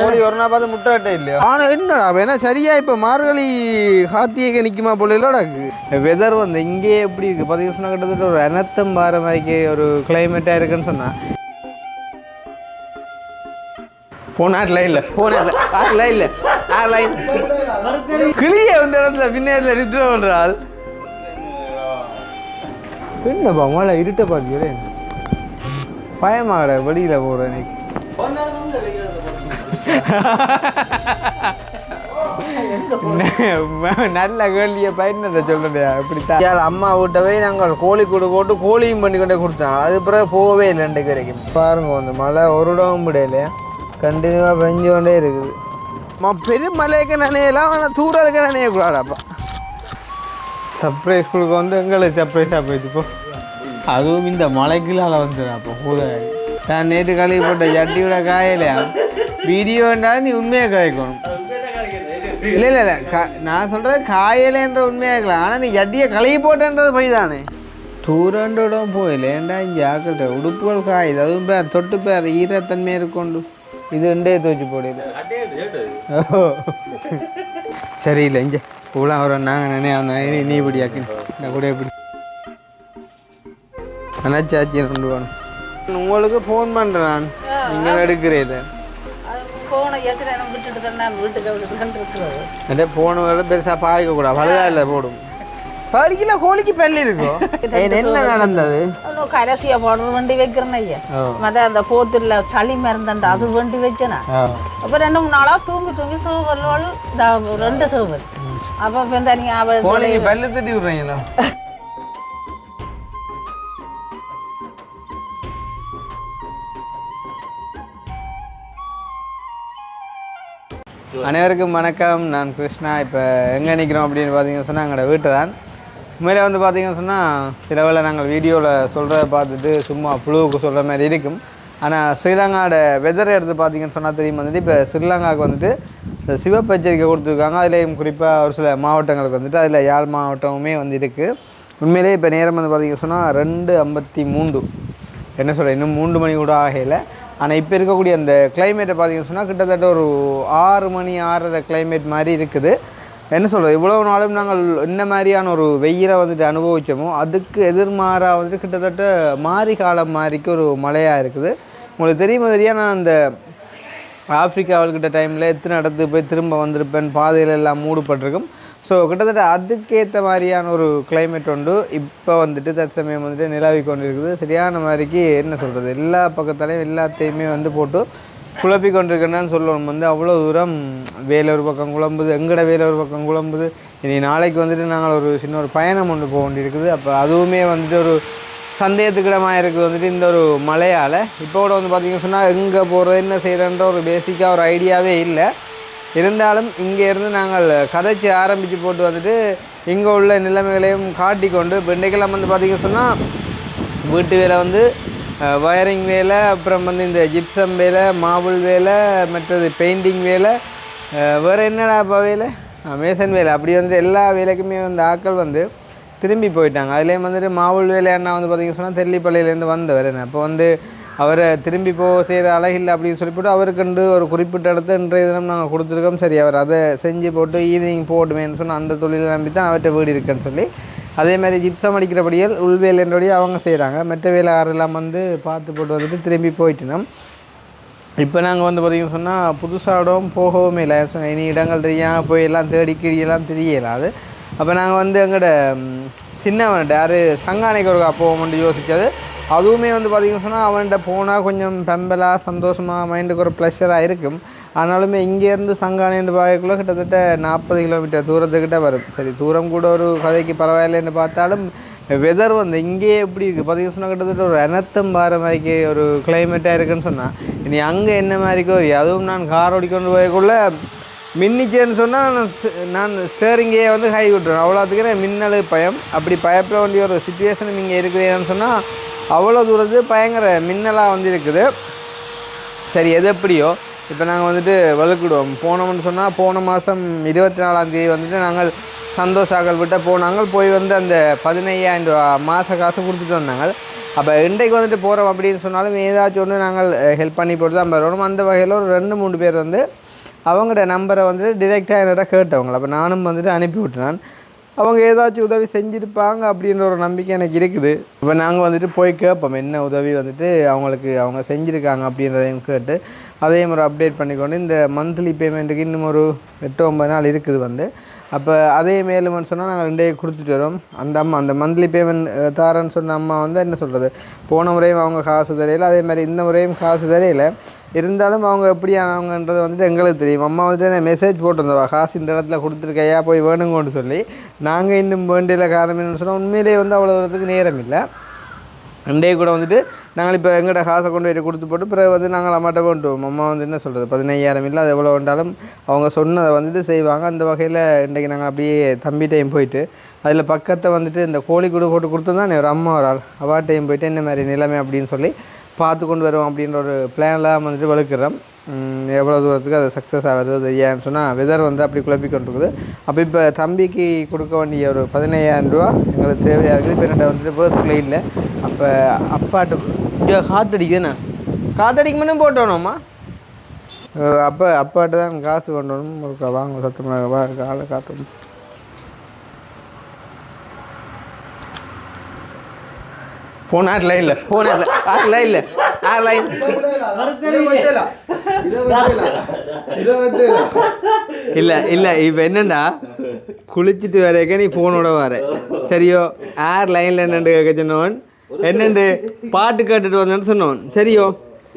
கோழி ஒரு நாள் பார்த்து முட்டை கட்ட இல்லையா? ஆனால் என்னடா ஏன்னா சரியா இப்போ மார்கழி காத்தியக்க நிற்குமா போலடாக்கு வெதர் வந்து இங்கே எப்படி இருக்குது பார்த்தீங்கன்னா சொன்னால் கிட்டத்தட்ட ஒரு அனர்த்தம் பார மாதிரி ஒரு கிளைமேட்டாக இருக்குன்னு சொன்னால் போனாட்டில் இல்லை போனாட்டில் இல்லை கிளியை வந்து இடத்துல பின்னேரில் நிறுத்த பண்ணுறாள் என்னப்பா மழை இருட்ட பார்க்கிறேன் பயமாகட வெளியில் போகிறேன் இன்னைக்கு நல்ல கேள்வியை பயனதை சொல்லுறியா இப்படித்தான் அம்மா வீட்டை போய் நாங்கள் கோழி கூடு போட்டு கோழியும் பண்ணி கொண்டே கொடுத்தாங்க அது பிறகு போகவே இல்லை ரெண்டு வரைக்கும் பாருங்க வந்து மழை ஒரு இடமும் முடியல கண்டினியூவாக பெஞ்சு கொண்டே இருக்குது பெரும் மழைக்கு நினையலாம் ஆனால் தூரலுக்கு நினையக்கூடாதாப்பா சர்ப்ரைஸ் கொடுக்க வந்து எங்களுக்கு சர்ப்ரைஸாக போயிட்டு இப்போ அதுவும் இந்த மலைக்குள்ளால் வந்துடும் அப்போ பூதாரி நான் நேற்று கழுவி போட்ட ஜட்டியோட காயலையா வீடியோண்டா நீ உண்மையாக காய்க்கணும் இல்லை இல்லை இல்லை நான் சொல்கிறது காயலைன்ற உண்மையாக இருக்கலாம் ஆனால் நீ ஜட்டியை கழுவி போட்டேன்றது போய் தானே தூரண்டோடம் போயில ஏண்டா இங்கே ஆக்கள் உடுப்புகள் காயுது அதுவும் பேர் தொட்டு பேர் ஈரத்தன்மை இருக்கொண்டு இது ரெண்டே துவச்சி போடல ஓ சரியில்லை இங்கே இவ்வளோ வரோம் நாங்கள் நினைவு நீ இப்படி ஆக்கு நான் கூட எப்படி அண்ணாச்சாச்சி கொண்டு வரணும் உங்களுக்கு ஃபோன் பண்ணுறேன் நீங்கள் எடுக்கிறீங்க போன வேலை பெருசாக பாய்க்கக்கூடாது பழுதா இல்லை போடும் படிக்கல கோழிக்கு பல்லு இருக்கும் என்ன நடந்தது கரசியா போடுற வண்டி வைக்கிறேன் ஐயா மத அந்த போத்துல சளி மருந்தண்டா அது வண்டி வச்சேனா அப்ப 2-3 நாளா தூங்கி சோவல் 2 சோவல் அப்ப தனியா கோழிக்கு பல்லு தட்டி விடுறீங்களா அனைவருக்கும் வணக்கம். நான் கிருஷ்ணா. இப்போ எங்கே நிற்கிறோம் அப்படின்னு பார்த்தீங்கன்னு சொன்னால் எங்களோட வீட்டை தான். உண்மையிலே வந்து பார்த்தீங்கன்னு சொன்னால் சில வேளை நாங்கள் வீடியோவில் சொல்கிறத பார்த்துட்டு சும்மா புழுவுக்கு சொல்கிற மாதிரி இருக்கும். ஆனால் ஸ்ரீலங்காவோட வெதர் எடுத்து பார்த்தீங்கன்னு சொன்னால் தெரியும் வந்துட்டு இப்போ ஸ்ரீலங்காவுக்கு வந்துட்டு இந்த சிவப்பு எச்சரிக்கை கொடுத்துருக்காங்க. அதுலேயும் குறிப்பாக ஒரு சில மாவட்டங்களுக்கு வந்துட்டு அதில் யாழ் மாவட்டமுமே வந்து இருக்குது. உண்மையிலே இப்போ நேரம் வந்து பார்த்தீங்கன்னு சொன்னால் 2:53 என்ன சொல்கிறேன் இன்னும் 3 மணி கூட ஆகையில். ஆனால் இப்போ இருக்கக்கூடிய அந்த கிளைமேட்டை பார்த்தீங்கன்னு சொன்னால் கிட்டத்தட்ட ஒரு 6 மணி 6:30 கிளைமேட் மாதிரி இருக்குது. என்ன சொல்கிறது இவ்வளோ நாளும் நாங்கள் இந்த மாதிரியான ஒரு வெயிலை வந்துட்டு அனுபவித்தோமோ அதுக்கு எதிர்மாறாக வந்துட்டு கிட்டத்தட்ட மாரி காலம் மாதிரிக்கு ஒரு மழையாக இருக்குது. உங்களுக்கு தெரியுமா நான் அந்த ஆப்பிரிக்காவுக்கிட்ட டைமில் எத்தனை இடத்துக்கு போய் திரும்ப வந்திருப்பேன், பாதையில் எல்லாம் மூடப்பட்டிருக்கும். ஸோ கிட்டத்தட்ட அதுக்கேற்ற மாதிரியான ஒரு கிளைமேட் உண்டு இப்போ வந்துட்டு தற்சமயம் வந்துட்டு நிலவி கொண்டு இருக்குது. சரியான மாதிரிக்கு என்ன சொல்கிறது எல்லா பக்கத்தாலையும் எல்லாத்தையுமே வந்து போட்டு குழப்பி கொண்டிருக்கேன்னு சொல்லணும். வந்து அவ்வளோ தூரம் வேலை ஒரு பக்கம் குழம்புது, எங்கட வேலை ஒரு பக்கம் குழம்புது. இனி நாளைக்கு வந்துட்டு நாங்கள் ஒரு சின்ன ஒரு பயணம் ஒன்று போக வேண்டியிருக்குது. அப்போ அதுவுமே வந்துட்டு ஒரு சந்தேகத்துக்கிடமாக இருக்குது வந்துட்டு இந்த ஒரு மழையால். இப்போ கூட வந்து பார்த்திங்கன்னு சொன்னால் எங்கே போகிறது என்ன செய்கிறன்ற ஒரு பேசிக்காக ஒரு ஐடியாவே இல்லை. இருந்தாலும் இங்கே இருந்து நாங்கள் கதைச்சி ஆரம்பித்து போட்டு வந்துட்டு இங்கே உள்ள நிலைமைகளையும் காட்டிக்கொண்டு இப்போ இன்றைக்கெல்லாம் வந்து பார்த்திங்கன்னு சொன்னால் வீட்டு வேலை வந்து வயரிங் வேலை, அப்புறம் வந்து இந்த ஜிப்சம் வேலை, மாவுள் வேலை, மற்றது பெயிண்டிங் வேலை, வேறு என்னடா இப்போ வேலை மேசன் வேலை, அப்படி வந்துட்டு எல்லா வேலைக்குமே வந்து ஆட்கள் வந்து திரும்பி போயிட்டாங்க. அதுலேயும் வந்துட்டு மாவுள் வேலை அண்ணா வந்து பார்த்திங்கன்னு சொன்னால் தெல்லிப்பள்ளியிலேருந்து வந்தவர் என்ன அப்போ வந்து அவரை திரும்பி செய்கிற அழகில்லை அப்படின்னு சொல்லி போட்டு அவருக்குண்டு ஒரு குறிப்பிட்ட இடத்த இன்றைய தினம் நாங்கள் கொடுத்துருக்கோம். சரி அவர் அதை செஞ்சு போட்டு ஈவினிங் போட்டுமேன்னு சொன்னால் அந்த தொழிலை நம்பி தான் அவர்கிட்ட வீடு இருக்குன்னு சொல்லி அதே மாதிரி ஜிப்சம் அடிக்கிறபடியால் உள்வேலைன்றபடியே அவங்க செய்கிறாங்க. மற்ற வேலைக்காரெல்லாம் வந்து பார்த்து போட்டு வந்துட்டு திரும்பி போயிட்டுனோம். இப்போ நாங்கள் வந்து பார்த்திங்கன்னு சொன்னால் புதுசாகவும் போகவும் இல்லை. இனி இடங்கள் தெரியாமல் போய் எல்லாம் தேடி கிடியெல்லாம் தெரியலாது. அப்போ நாங்கள் வந்து எங்களோட சின்னவன்கிட்ட யார் சங்கானைக்கு ஒரு போவோம்னு யோசித்தது. அதுவுமே வந்து பார்த்திங்கன்னு சொன்னால் அவன்கிட்ட போனால் கொஞ்சம் பெம்பலாக சந்தோஷமாக மைண்டுக்கு ஒரு ப்ளஷராக இருக்கும். ஆனாலுமே இங்கேருந்து சங்கானேன்னு பார்க்கக்குள்ள கிட்டத்தட்ட 40 கிலோமீட்டர் தூரத்துக்கிட்ட வரும். சரி தூரம் கூட ஒரு கதைக்கு பரவாயில்லைன்னு பார்த்தாலும் வெதர் வந்து இங்கே எப்படி இருக்குது பார்த்திங்கன்னு சொன்னால் கிட்டத்தட்ட ஒரு அனர்த்தம் பார மாதிரிக்கு ஒரு கிளைமேட்டாக இருக்குன்னு சொன்னால் இனி அங்கே என்ன மாதிரிக்கோ அதுவும் நான் கார் ஓடிக்கொண்டு போய்க்குள்ள மின்னிச்சேன்னு சொன்னால் நான் ஸ்டேரிங்கே வந்து கை விட்டுருவேன். அவ்வளோத்துக்கு மின்னல் பயம். அப்படி பயப்பட வேண்டிய ஒரு சுச்சுவேஷன் இங்கே இருக்குதுன்னு சொன்னால் அவ்வளோ தூரத்து பயங்கர மின்னலாக வந்து இருக்குது. சரி எது எப்படியோ இப்போ நாங்கள் வந்துட்டு வலுக்கிடுவோம் போனோம்னு சொன்னால் போன மாதம் 24ஆம் தேதி வந்துட்டு நாங்கள் சந்தோஷாக்கள் விட்ட போனாங்க. போய் வந்து அந்த 15,000 ரூபா மாத காசு கொடுத்துட்டு வந்தாங்க. அப்போ இன்றைக்கு வந்துட்டு போகிறோம் அப்படின்னு சொன்னாலும் ஏதாச்சும் ஒன்று நாங்கள் ஹெல்ப் பண்ணி போட்டு தான் வரணும். அந்த வகையில் ஒரு 2-3 பேர் வந்து அவங்களோட நம்பரை வந்துட்டு டிரெக்டாக என்னோட கேட்டவங்க. அப்போ நானும் வந்துட்டு அனுப்பி விட்டுனான். அவங்க ஏதாச்சும் உதவி செஞ்சுருப்பாங்க அப்படின்ற ஒரு நம்பிக்கை எனக்கு இருக்குது. இப்போ நாங்கள் வந்துட்டு போய் கேட்போம் என்ன உதவி வந்துட்டு அவங்க செஞ்சுருக்காங்க அப்படின்றதையும் கேட்டு அதையும் ஒரு அப்டேட் பண்ணிக்கொண்டு இந்த மந்த்லி பேமெண்ட்டுக்கு இன்னும் ஒரு 8-9 நாள் இருக்குது வந்து. அப்போ அதே மேலும்னு சொன்னால் நாங்கள் 2 கொடுத்துட்டு வரோம். அந்த மந்த்லி பேமெண்ட் தாரன்னு சொன்ன அம்மா வந்து என்ன சொல்கிறது, போன முறையும் அவங்க காசு தரையில், அதே மாதிரி இந்த முறையும் காசு தரையில். இருந்தாலும் அவங்க எப்படியானவங்கன்றது வந்துட்டு எங்களுக்கு தெரியும். அம்மா வந்துட்டு மெசேஜ் போட்டிருந்தவா, காசு இந்த இடத்துல கொடுத்துருக்கையா போய் வேணுங்கன்னு சொல்லி. நாங்கள் இன்னும் வேண்டியில் காரணம் என்னென்னு சொன்னால் உண்மையிலேயே வந்து அவ்வளோ தூரத்துக்கு நேரம் இல்லை. 2 கூட வந்துட்டு நாங்கள் இப்போ எங்கள்கிட்ட காசை கொண்டு போய்ட்டு கொடுத்து போட்டு பிறகு வந்து நாங்கள் அம்மாட்ட கொண்டுவோம். அம்மா வந்து என்ன சொல்கிறது 15,000 இல்லை, அது எவ்வளோ வேண்டாலும் அவங்க சொன்னதை வந்துட்டு செய்வாங்க. அந்த வகையில் இன்றைக்கி நாங்கள் அப்படியே தம்பிட்டையும் போயிட்டு அதில் பக்கத்தை வந்துட்டு இந்த கோழிக்கூடு போட்டு கொடுத்துருந்தானே ஒரு அம்மா ஒரு ஆள், அவாட்டையும் போயிட்டு என்ன மாதிரி நிலைமை அப்படின்னு சொல்லி பார்த்து கொண்டு வருவோம் அப்படின்ற ஒரு பிளான்லாம் வந்துட்டு வளர்க்குறோம். எவ்வளோ தூரத்துக்கு அது சக்ஸஸ் ஆகிறது ஏன்னு சொன்னால் வெதர் வந்து அப்படி குழப்பி கொண்டிருக்குது. அப்போ இப்போ தம்பிக்கு கொடுக்க வேண்டிய ஒரு 15,000 ரூபா எங்களுக்கு தேவையாக இருக்குது. இப்போ என்னோட வந்துட்டு பேர்ஸ்க்குள்ளே இல்லை. அப்போ அப்பாட்ட இங்கே காற்றடிக்குதுண்ணா, காற்றடிக்கு மட்டும் போட்டோணும்மா. அப்பாட்ட தான் காசு கொண்டணும். ஒரு வாங்க சத்தமாக காலை காட்டணும். போன லைன் இல்லை, இல்லை இல்லை. இப்போ என்னண்டா குளிச்சுட்டு வரைக்க நீ ஃபோனோட வர சரியோ, ஏர் லைனில் என்னண்டு கேட்க சொன்னோன், என்னண்டு பாட்டு கேட்டுட்டு வந்தேன்னு சொன்னோன் சரியோ.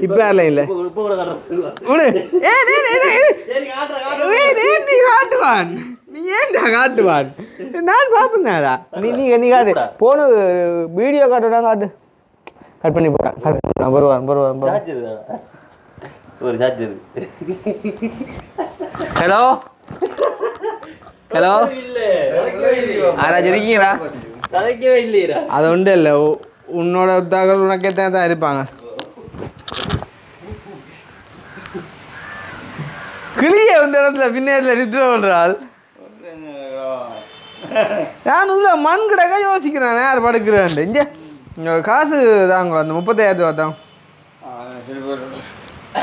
இப்போ ஏர் லைனில் நீ காட்டுவான், நீ ஏன்டா காட்டுவான், நான் பார்ப்பேன்டா. நீ காட்டு போன வீடியோ காட்டுடா, காட்டு கட் பண்ணி போட்டேன். வருவான். ஹலோ ஆராஜ் இருக்கீங்களா? அது ஒன்றும் இல்லை, உன்னோட உத்தாக்கள் உனக்கே தான் இருப்பாங்க. கிளிய இந்த இடத்துல பின்னேறல நித்திர சொல்றாள். நான் இதில் மண் கிடக்க யோசிக்கிறேன் யார் படுக்கிறேன். இங்கே காசு தாங்களோ அந்த 35,000 ரூபா தான்,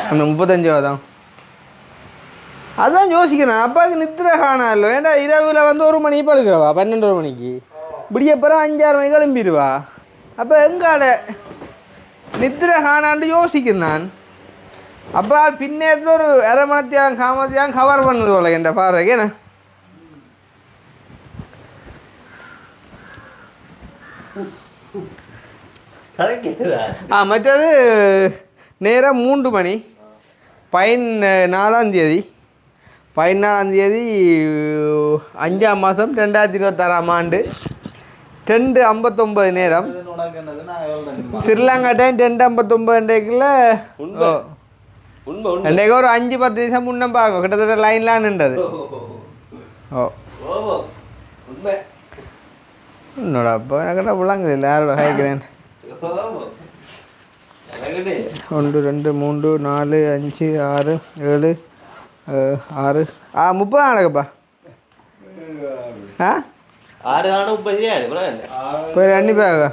அந்த 35 ரூபா தான். அதான் யோசிக்கிறேன். அப்பாவுக்கு நித்திர காணாமല്ലോ. ஏன்டா இரவில் வந்து 1 மணிக்கு படுக்கிறவா, 12 மணிக்கு விடியப்புறம் 5-6 மணிக்கு கிளம்பிடுவா. அப்போ எங்கால நித்திர காணான்னு யோசிக்கிறேன் நான். அப்போ பின்னேற்ற ஒரு 1/2 மணித்தியாகம் காமத்தியாகம் கவர் பண்ணுது போல என் பார்வைக்கு. என்ன மற்றது நேரம் 3 மணி 14ஆம் தேதி 5ஆம் மாதம் 2026ஆம் ஆண்டு 2:59 நேரம். ஸ்ரீலங்கா டைம் 2:59 இன்றைக்குள்ள இன்றைக்கு ஒரு 5-10 நிமிஷம் முன்னம் பார்க்கும் கிட்டத்தட்ட லைன்லாம் நின்றது. என்னோட அப்போ எனக்கிட்ட விளாங்குது இல்லை யாரோட கேட்குறேன். 1 2 3 4 5 6 7 6 30 நடக்குப்பா. போய் அன்னிப்பாங்க.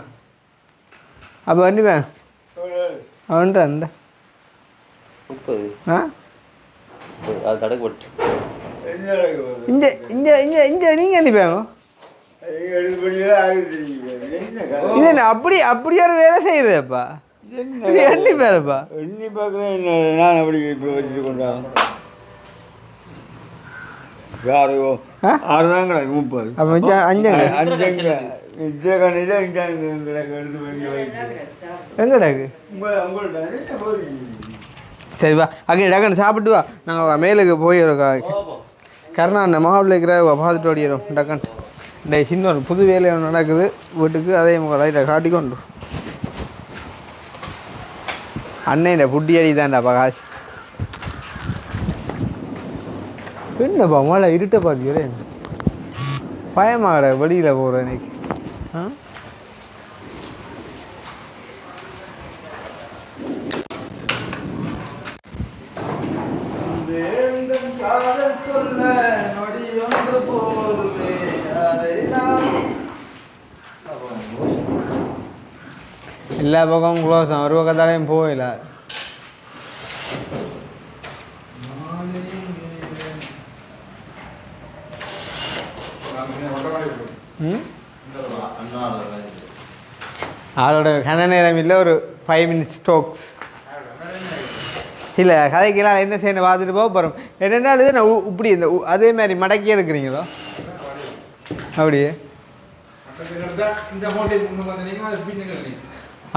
அப்போ அன்னிப்பேன் அவன்டா நீங்கள் அன்னிப்பாங்க. இது என்ன அப்படி ஒரு வேலை செய்யுதுப்பா. எண்ணி பேரப்பா எண்ணி பார்க்குறேன். நான் அப்படி இப்போ வச்சுட்டு கொண்டாங்க 6 தான் கிடக்கு 30. அப்போ 5 எங்கடாக்கு சரிப்பா. அங்கே டக்குன்னு சாப்பிட்டு வா, நாங்கள் மேலுக்கு போயிடுறோம். கருணா அந்த மாவில் இருக்கிற பார்த்துட்டு ஓடிடும் டக்குன்னு. இந்த சின்ன ஒரு புது வேலை ஒன்று நடக்குது வீட்டுக்கு, அதே லைட்டாக காட்டிக்கொண்டு அண்ணன் புட்டி அடி தான்டாப்பா காசு. என்னப்பா மழை இருட்ட பார்த்துக்கிறே பயமாகட வெளியில் போகிறேன் இன்னைக்கு. எல்லா பக்கமும் க்ளோஸ் தான், ஒரு பக்கத்தாலையும் போகல. ஆளோட கன நேரம் இல்லை, ஒரு 5 minutes ஸ்டோக்ஸ் இல்லை கதைக்கெல்லாம் என்ன செய்யணும் பார்த்துட்டு போக போகிறோம். என்னென்னா இது நான் இப்படி இந்த அதே மாதிரி மடக்கியே இருக்கிறீங்களோ அப்படியே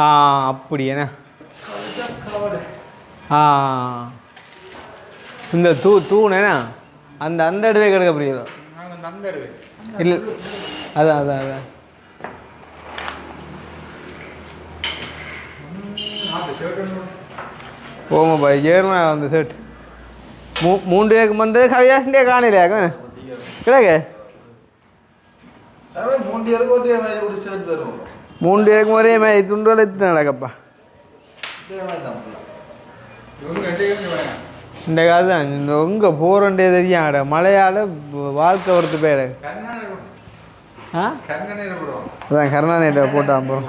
அப்படியேண்ணா இந்த தூணேண்ணா அந்த அந்த இடவே கிடக்க புரியுதோ இல்லை அதான் அதான் அதான் ஓமாப்பா ஜெர்மனா அந்த ஷர்ட் 3 பேருக்கு வந்தது கவிதாசிலே காணலையா கிடக்கு 3 பேருக்கு ஒரே மாதிரி துண்டுகள் எடுத்து நடக்கப்பா. இந்த காது தான் இந்த எங்கே போகிறோண்டே தெரியாட மழையால் வாழ்க்கை ஒருத்து பேர் அதான் கருணாநேட்டை போட்டான் அப்புறம்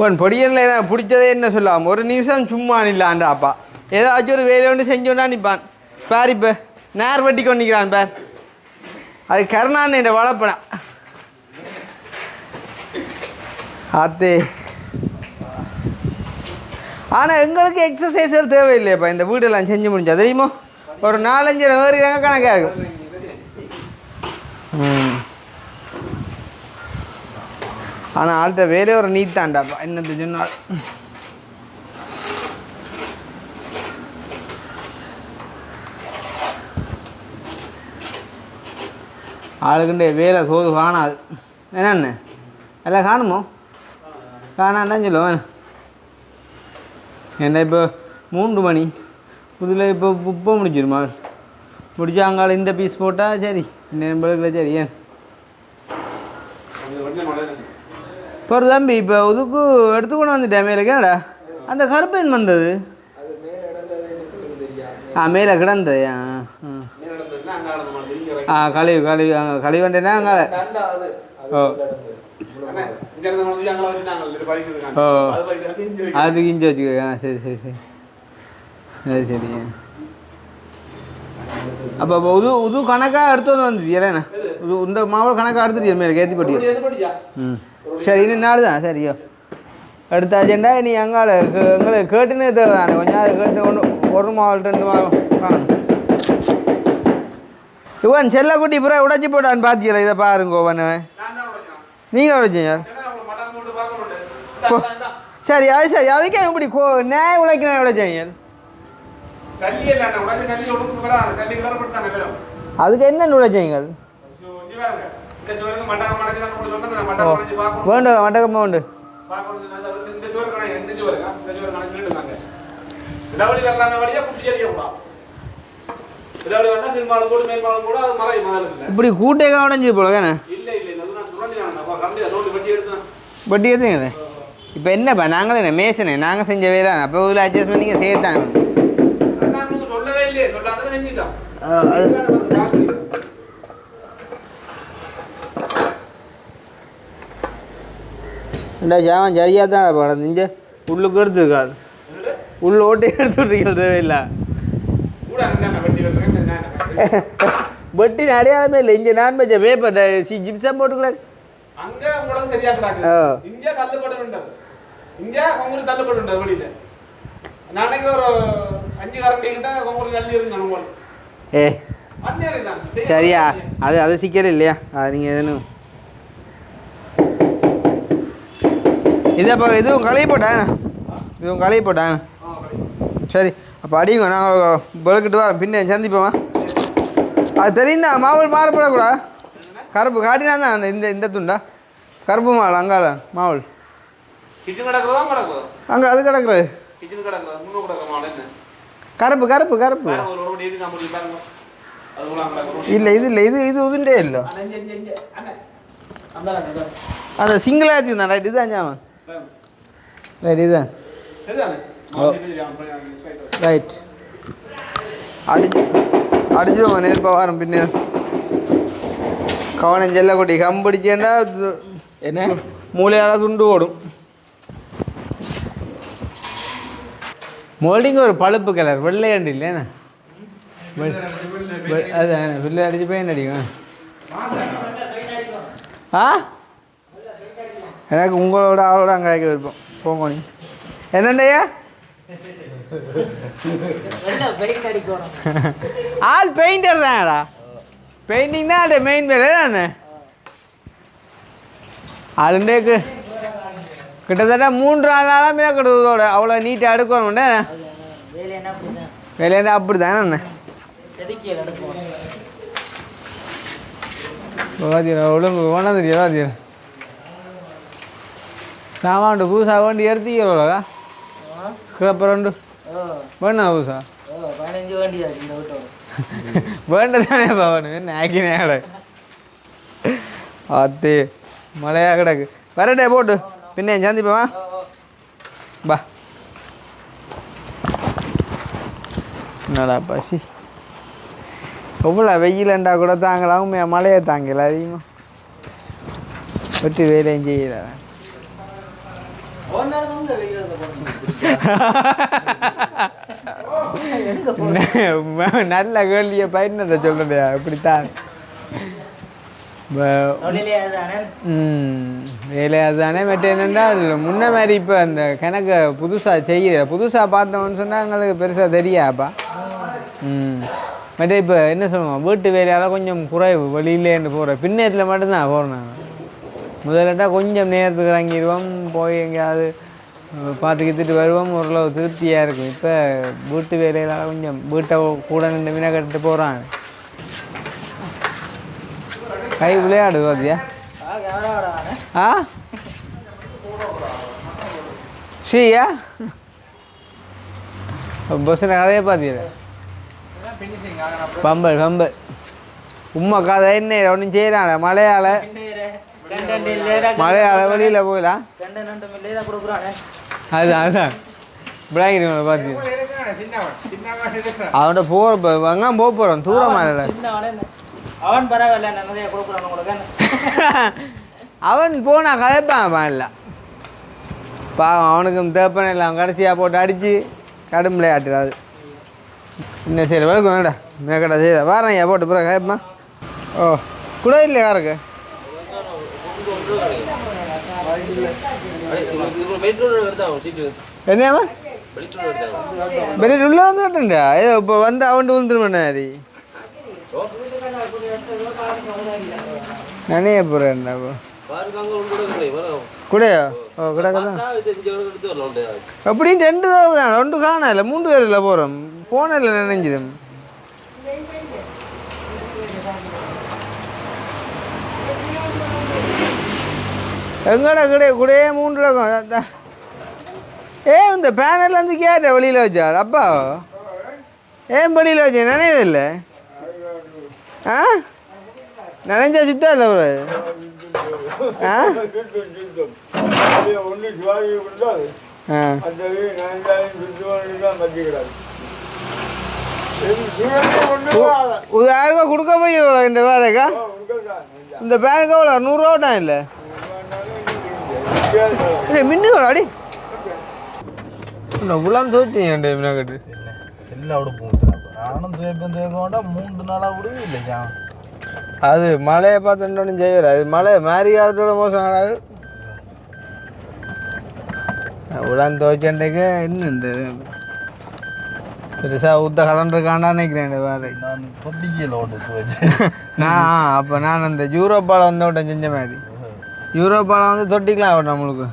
ஒன் பொடியனில் என்ன பிடிச்சதே என்ன சொல்லாம், ஒரு நிமிஷம் சும்மா நில்லாண்டாப்பா ஏதாச்சும் ஒரு வேலை ஒன்று செஞ்சோன்னா நிற்பான் பேர். இப்போ நேர் வெட்டி கொண்டு நிற்கிறான் பேர், அது கருணாநேட்டை வளர்ப்பனா ஆத்தே. ஆனால் எங்களுக்கு எக்ஸசைஸ்கள் தேவையில்லையாப்பா, இந்த வீடெல்லாம் செஞ்சு முடிஞ்சா தெரியுமோ ஒரு 4-5 வேறு தாங்க கணக்காக இருக்கும். ஆனால் ஆள்கிட்ட வேலையே ஒரு நீட் தாண்டாப்பா என்னது சொன்னால். ஆளுக்குண்டே வேலை சோது காணாது என்னென்ன எல்லாம் காணுமோ காணாண்டான்னு சொல்லுவேன். என்ன இப்போ 3 மணி புதில் இப்போ முடிச்சிருமா முடிச்சா அங்கால இந்த பீஸ் போட்டால் சரி நம்பளுக்குள்ள சரி. ஏன் ஒரு தம்பி இப்போ உதுக்கு எடுத்துக்கொண்டு வந்துட்டேன் மேலே கேடா அந்த கருப்பேன் வந்தது மேலே கிடந்தது கழிவு கழிவு கழிவு வந்தேன்னா அங்கால ஓ ஓ அதுக்கு இஞ்சி வச்சுக்க சரி சரி சரி சரி சரி. அப்போ உது கணக்காக எடுத்து வந்து வந்தது ஏன்னா இந்த மாவட்ட கணக்காக எடுத்துட்டு மேலே கேத்தி போட்டியா சரி இன்னும் நாள் தான் சரியோ எடுத்தாச்சுண்டா நீ அங்கால எங்களுக்கு கேட்டுன்னு தேவை தானே கொஞ்சம் அது கேட்டு ஒன்று 1 மாவல் 2 மாவல் வாங்க. இவன் செல்லக்குட்டி பூரா உடைச்சி போட்டான்னு பார்த்தீங்களா இதை பாருங்க ஒவ்வொன்றுவன் நீங்கள் உடைச்சிங்க சரி அது சரி அதுக்கே இப்படி நேய உழைக்கணும் உடைச்சிங்க அதுக்கு என்ன உழைச்சிங்க அது வேண்டு மட்டக்கம்மா உண்டு இப்படி கூட்டே உடஞ்சி போல வட்டி எடுத்துங்க. இப்போ என்னப்பா நாங்களே என்ன மேசனே நாங்கள் செஞ்ச வேலை அப்போ உள்ள அட்ஜஸ்ட்மெண்ட் நீங்கள் சேர்த்தாங்க ஜாமான் சரியாக தான் படம் இங்கே உள்ளுக்கு எடுத்துருக்காரு உள்ள ஓட்டே எடுத்துட்ருக்கீங்க தேவையில்லை வட்டி அடையாளமே இல்லை இங்கே நான் வச்ச பேப்பர் ஜிப்சம் போட்டுக்கூட ஏ சரியா அது அது சிக்கல் இல்லையா அது நீங்கள் எதுவும் இதை இப்போ இதுவும் களைய போட்டேன் இதுவும் களைய போட்டேன் சரி அப்போ அடிங்க நாங்கள் பழுக்கிட்டு வரோம் பின்ன சந்திப்போமா அது தெரியுந்தா மாவல் மாறப்படக்கூடா கருப்பு காட்டினா தான் அந்த இந்த இந்த துண்டா கருப்பு மாவல் அங்கால மாவல் அங்கே அது கிடக்குறது கருப்பு கருப்பு கருப்பு இல்லை இது இல்லை இது இது உதுண்டே இல்லை அந்த சிங்கிளாக எடுத்துருந்தான் ரைட் இதுதான் ஜாமான் ரைட் இதுதான் ரைட் அடிச்சுவோங்க நேர்ப்பா வாரம் பின்ன கவனம் செல்லக்குட்டி கம்பிடிச்சேன்டா என்ன மூளையால் துண்டு ஓடும் மோல்டிங் ஒரு பழுப்பு கலர் வெள்ளையாண்டு இல்லைண்ணா அது வெள்ளை அடிச்சு பெயிண்ட் அடிக்கும் ஆ எனக்கு உங்களோட ஆளோட அங்கே அழைக்க விருப்பம் போங்க நீ என்னண்டையா ஆள் பெயிண்டர் தான்டா பெயிண்டிங் தான் மெயின் வேலை தானே அதுண்டேக்கு கிட்டத்தட்ட 3 நாளாக மீன் கிடதோட அவ்வளோ நீட்டாக அடுக்கணும்டே வேலையாண்டா அப்படி தானே ஒழுங்கு வேணா தெரியும் தெரியும் சாமான் புதுசாக வண்டி எடுத்துக்கிறோம்லக்கா ஸ்க்ரப்பர் உண்டு வேணா புதுசா வேண்டதானே பவனு நாக்கினேட அத்தே மழையாக கிடக்கு வரட்டே போட்டு பின்ன சந்திப்பா பா என்னடா பசி எவ்வளோ வெயிலண்டா கூட தாங்கலாம் மழையை தாங்கல அதிகமாக வெட்டி வேலையும் செய்யல நல்ல கேள்வியை பயனதை சொல்றதையா இப்படித்தான் வேலையாக தானே மற்ற என்னென்னா முன்ன மாதிரி இப்போ அந்த கணக்கை புதுசாக பார்த்தோம்னு சொன்னால் எங்களுக்கு பெருசாக தெரியாப்பா மற்ற இப்போ என்ன சொல்லுவோம் வீட்டு வேலையால் கொஞ்சம் குறைவு வெளியிலேன்னு போகிறேன் பின்னேரத்தில் மட்டும்தான் போகிறோம் நாங்கள் முதலட்டா கொஞ்சம் நேரத்துக்கு இறங்கிடுவோம் போய் எங்கேயாவது பார்த்துக்கிட்டு வருவோம் ஓரளவு திருப்தியாக இருக்கும் இப்போ வீட்டு வேலையிலால் கொஞ்சம் வீட்டை கூட நின்று மீனை கட்டிட்டு போகிறாங்க கை விளையாடுது பார்த்தியா ஆ ஸ்ரீயா பஸ்ஸில் கதையை பார்த்தீங்க பம்பல் உம்மா கதை என்ன ஒன்றும் செய்யறாங்க மழையால வெளியில் போயிடலாம் அதுதான் பிளாங்கிட்டு பார்த்து அவன்கிட்ட அங்கே போக போகிறோம் தூரமாக அவன் போனா கதைப்பான் இல்லை பாவம் அவனுக்கும் தேப்பன இல்லை அவன் கடைசியாக போட்டு அடித்து கடும் விளையாட்டுறாது இன்னும் சரி வளர்க்கும் வேண்டா மேக்கடா சரி வாரேன் போட்டு பிறகு கதைப்பா ஓ கூட இல்லையா யாருக்கு என்னம்மா பெரிய உள்ள வந்துட்டா ஏதோ இப்போ வந்து அவன்ட்டு விழுந்துருமண்ணாரி நானே போகிறேன் கூடயா ஓ கிடக்கதான் அப்படின்னு 2 தான் 2 காணா இல்லை 3 பேர் இல்லை போகிறோம் போன இல்லை நினைஞ்சிடும் எங்கடா கூடயே 3 இருக்கும் இந்த பேனர்லாம் தூக்கி யார்ட்ட வெளியில் வச்சார் அப்பா ஏன் வெளியில் வச்சேன் நினையதில்லை ஆ நினைஞ்சா சுத்தா இல்லை ஒரு ஆ ஒரு 1000 ரூபா கொடுக்க முடியல இந்த வேலைக்கா இந்த பேனுக்கு எவ்வளோ 100 ரூபா தான் இல்லை மின்னு அடி இவ்வளோ தோச்சிங்க வினாக்கட்டு எல்லாம் അവിടെ പോകുന്നില്ല நானும் தேய்ப்பேன் 3 நாளாக கூட இல்லை சாம் அது மழையை பார்த்துட்டோன்னு செய்யல அது மழை மாறி காலத்தோட மோசம் ஆகாது உடான் துவைச்சண்டைக்கு என்ன பெருசாக ஊற்ற கலண்டுருக்காண்டான்னு நினைக்கிறேன் இந்த வேலை நான் தொட்டிக்கையில் ஓட்டு துவைச்சேன் நான் அந்த யூரோப்பாவில் வந்து ஓட்டம் செஞ்ச மாதிரி யூரோப்பாவில் வந்து தொட்டிக்கலாம் ஓட்டம் நம்மளுக்கு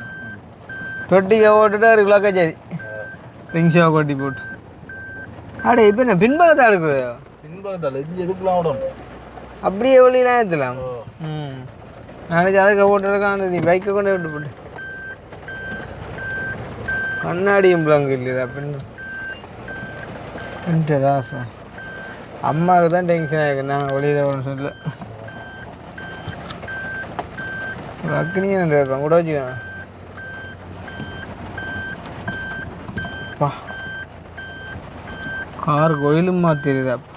தொட்டிக்க ஓட்டுட்டு 1 கிலோ கச்சேரி ரிங்ஷோ கொட்டி போட்டு அடே இப்போ என்ன பின்பக்கத்தான் இருக்குது பின்பக்கத்தால் இஞ்சி எதுக்குலாம் ஓடணும் அப்படியே வெளியெலாம் ஏற்றலாம் நாளைக்கு அதுக்கு ஓட்டுறதுக்கான நீ பைக்கை கொண்டு விட்டு போட்டு கண்ணாடியும் பிள்ளைங்க இல்லையா பின்ட்டு ராசா அம்மாவுக்கு தான் டென்ஷன் ஆகிருக்கு நாங்கள் வெளியில் ஒன்று சொல்ல அக்னியே நன்றி இருப்பான் கூட வச்சுக்கோங்க பா கார் கோயிலும் மாற்றிடுறாப்பா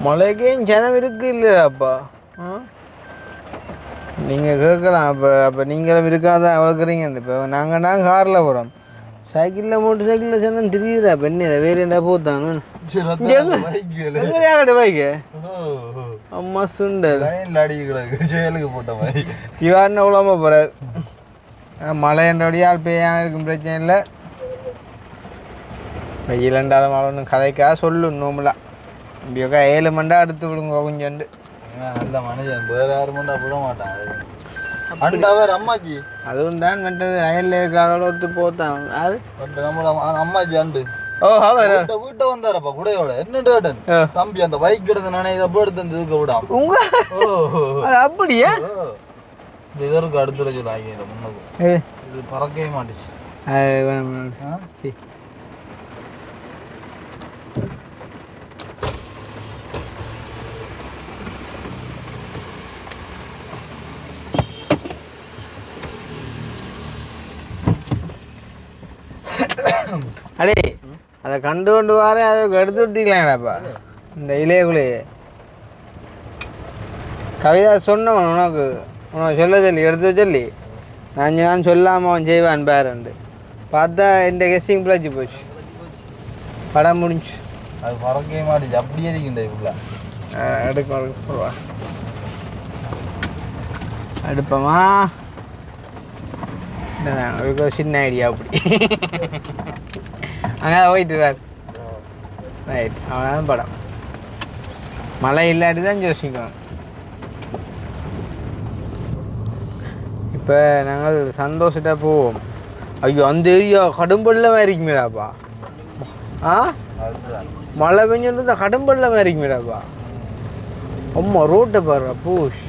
மழைக்கும் ஜனம் இருக்கு இல்லையாப்பா நீங்கள் கேட்கலாம் அப்போ நீங்களும் இருக்காதான் வளர்க்குறீங்க இப்போ நாங்கள் காரில் போகிறோம் சைக்கிளில் மோட்டர் சைக்கிளில் சொன்னால் தெரியுதா பெண்ணு வேறு என்ன போத்தானு பைக்கு அம்மா சுண்டல் செயலுக்கு போட்ட மாதிரி சிவான்னு அவ்வளோமா போகிறார் மழைன்றபடியால் பெய்யாமல் இருக்கும் பிரச்சனை இல்லை வெயிலண்டாலும் மழை ஒன்றும் கதைக்காக சொல்லு நோம்பலாம் இப்படியோக்கா 7 மண்டா எடுத்து விடுங்க கொஞ்சோண்டு நல்ல மனுஷன் வேறு 6 மண்டா விட மாட்டான் அண்டாவர் அம்மாச்சி அதுவும் தான் வெட்டது அயலில் இருக்கிறாங்களோ ஒத்து போத்தான் யாரு நம்மள அம்மாச்சி அண்டு ஓ அவர் வீட்டை வந்தாரப்பா குடையோட என்ன கேட்டன் தம்பி அந்த பைக் எடுத்து நானே இதை போய் எடுத்து இதுக்க விடாம உங்க அப்படியா இந்த இதற்கு அடுத்த சொல்லி ஆகிய முன்னுக்கு இது பறக்கவே மாட்டுச்சு சரி அடே அதை கண்டு கொண்டு வர அதை எடுத்து விட்டீங்களாப்பா இந்த இலையக்குள்ளேயே கவிதா சொன்னவன் உனக்கு சொல்ல சொல்லி எடுத்து சொல்லி நான் சொல்லாமல் அவன் செய்வான் பேரண்டு பார்த்தா இந்த கெஸ்டிங் பிழைச்சி போச்சு படம் முடிஞ்சு அது பறக்கவே மாட்டுச்சு அப்படியே இருக்குண்டா இவ்வளோ எடுக்க அடுப்பமா சின்ன ஐடியா அப்படி அங்கே போயிட்டு சார் ரைட் அவ்வளோதான் படம் மழை இல்லாட்டி தான் யோசிக்கணும் இப்போ நாங்கள் சந்தோஷத்தை போவோம் ஐயோ அந்த ஏரியா கடும்பள்ளமாக இருக்குமேடாப்பா மழை பெஞ்சோன்னு தான் கடும்பள்ளமாக இருக்குமேடாப்பா அம்மா ரோட்டை பாரு பூஷ்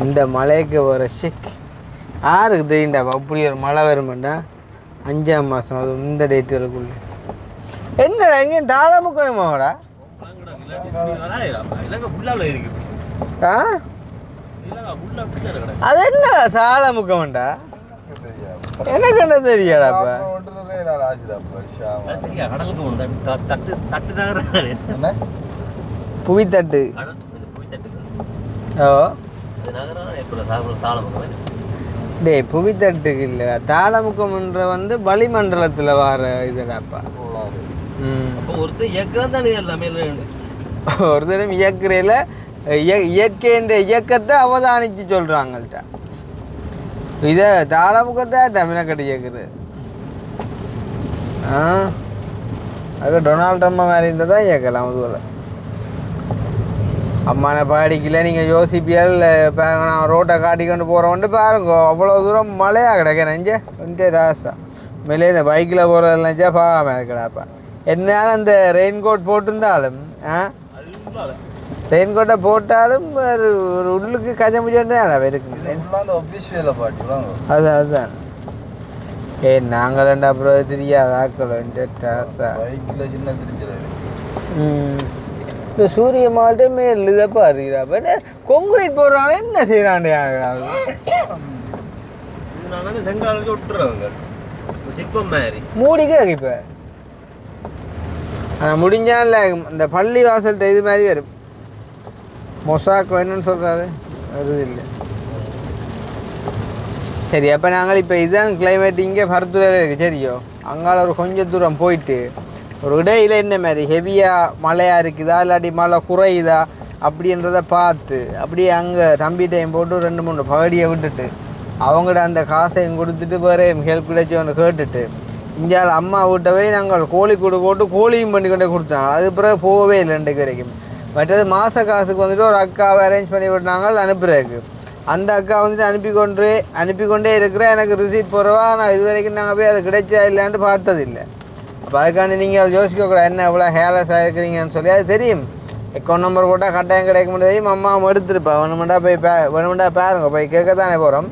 இந்த மழைக்கு வர ஷெக் யாருக்கு தெரியுண்டாப்பா அப்படி ஒரு மழை வருமாண்டா 5ஆம் மாதம் அது இந்த டேட்டுகளுக்குள்ள என்னடா எங்கே தாளமுக்கமாடா அது என்ன தாளமுக்கமாண்டா எனக்கு என்ன தெரியாதாப்பா புவித்தட்டு ஓ டேய் புவித்தட்டுக்கு இல்லைடா தாளமுக்கம்ன்ற வந்து வளிமண்டலத்தில் வர இதுடாப்பா ஒருத்தர் இயக்கம் தானே எல்லாமே ஒருத்தரும் இயக்குறையில் இயற்கைன்ற இயக்கத்தை அவதானித்து சொல்கிறாங்கள்ட்ட இதை தாளமுக்கத்தை தமிழக்கட்டு இயக்குறது அது டொனால்ட் ட்ரம்ப் மாதிரி இருந்தால் தான் இயக்கலாம் அதுவில் அம்மான பாடிக்கல நீங்கள் யோசிப்பியல் இப்போ நான் ரோட்டை காட்டிக்கொண்டு போகிறவன்ட்டு பாருங்க அவ்வளோ தூரம் மழையாக கிடக்க நெஞ்ச வந்துட்டு ராசா மேலே இந்த பைக்கில் போகிறதில் நெஞ்சா பாகாமல் இருக்கடாப்பா என்னாலும் அந்த ரெயின்கோட் போட்டிருந்தாலும் ரெயின்கோட்டை போட்டாலும் ஒரு உள்ளுக்கு கஜமுஜன்னு இருக்கு அதுதான் நாங்கள் ரெண்டு அப்புறம் தெரியாது ஆக்கள் ராசா பைக்கில் சின்ன தெரிஞ்சிடாது இந்த சூரிய மாவட்ட மேல் இதை பாருங்கிறப்ப என்ன கொங்குரைட் போடுறாங்க என்ன செய்யறாண்டே மூடிக்க இப்போ ஆனால் முடிஞ்சால இந்த பள்ளி வாசல்கிட்ட இது மாதிரி வரும் மொசாக்கு என்னன்னு சொல்கிறாரு வருது இல்லை சரி அப்போ நாங்கள் இப்போ இதுதான் கிளைமேட் இங்கே பருத்துறையில் இருக்குது சரியோ அங்கால ஒரு கொஞ்சம் தூரம் போயிட்டு ஒரு இடையில் என்ன மாதிரி ஹெவியாக மழையாக இருக்குதா இல்லாட்டி மழை குறையுதா அப்படின்றத பார்த்து அப்படியே அங்கே தம்பி டைம் போட்டு 2-3 பகடியை விட்டுட்டு அவங்கள்ட அந்த காசையும் கொடுத்துட்டு வேறு ஹெல்ப் கிடைச்சவன்னு கேட்டுட்டு இந்தியாவில் அம்மா வீட்டை போய் நாங்கள் கோழிக்கூடு போட்டு கோழியும் பண்ணி கொண்டே கொடுத்தாங்க அது பிறகு போகவே இல்லை இன்றைக்கு வரைக்கும் மற்றது மாத காசுக்கு வந்துட்டு ஒரு அக்காவை அரேஞ்ச் பண்ணி விட்டாங்க அனுப்புறதுக்கு அந்த அக்கா வந்துட்டு அனுப்பிக்கொண்டே இருக்கிற எனக்கு ரிசீட் போகிறவா நான் இது வரைக்கும் நாங்கள் போய் அது கிடைச்சா இல்லைன்ட்டு பார்த்ததில்லை அப்போ அதுக்காண்டி நீங்கள் யோசிக்கக்கூடாது என்ன எவ்வளோ ஹேலஸாக இருக்கிறீங்கன்னு சொல்லி அது தெரியும் அக்கௌண்ட் நம்பர் போட்டால் கட்டாயம் கிடைக்க முடியாது அம்மா எடுத்துருப்பா வேணுமெண்டா போய் வேணுமெண்டா பாருங்க போய் கேட்க தானே போகிறோம்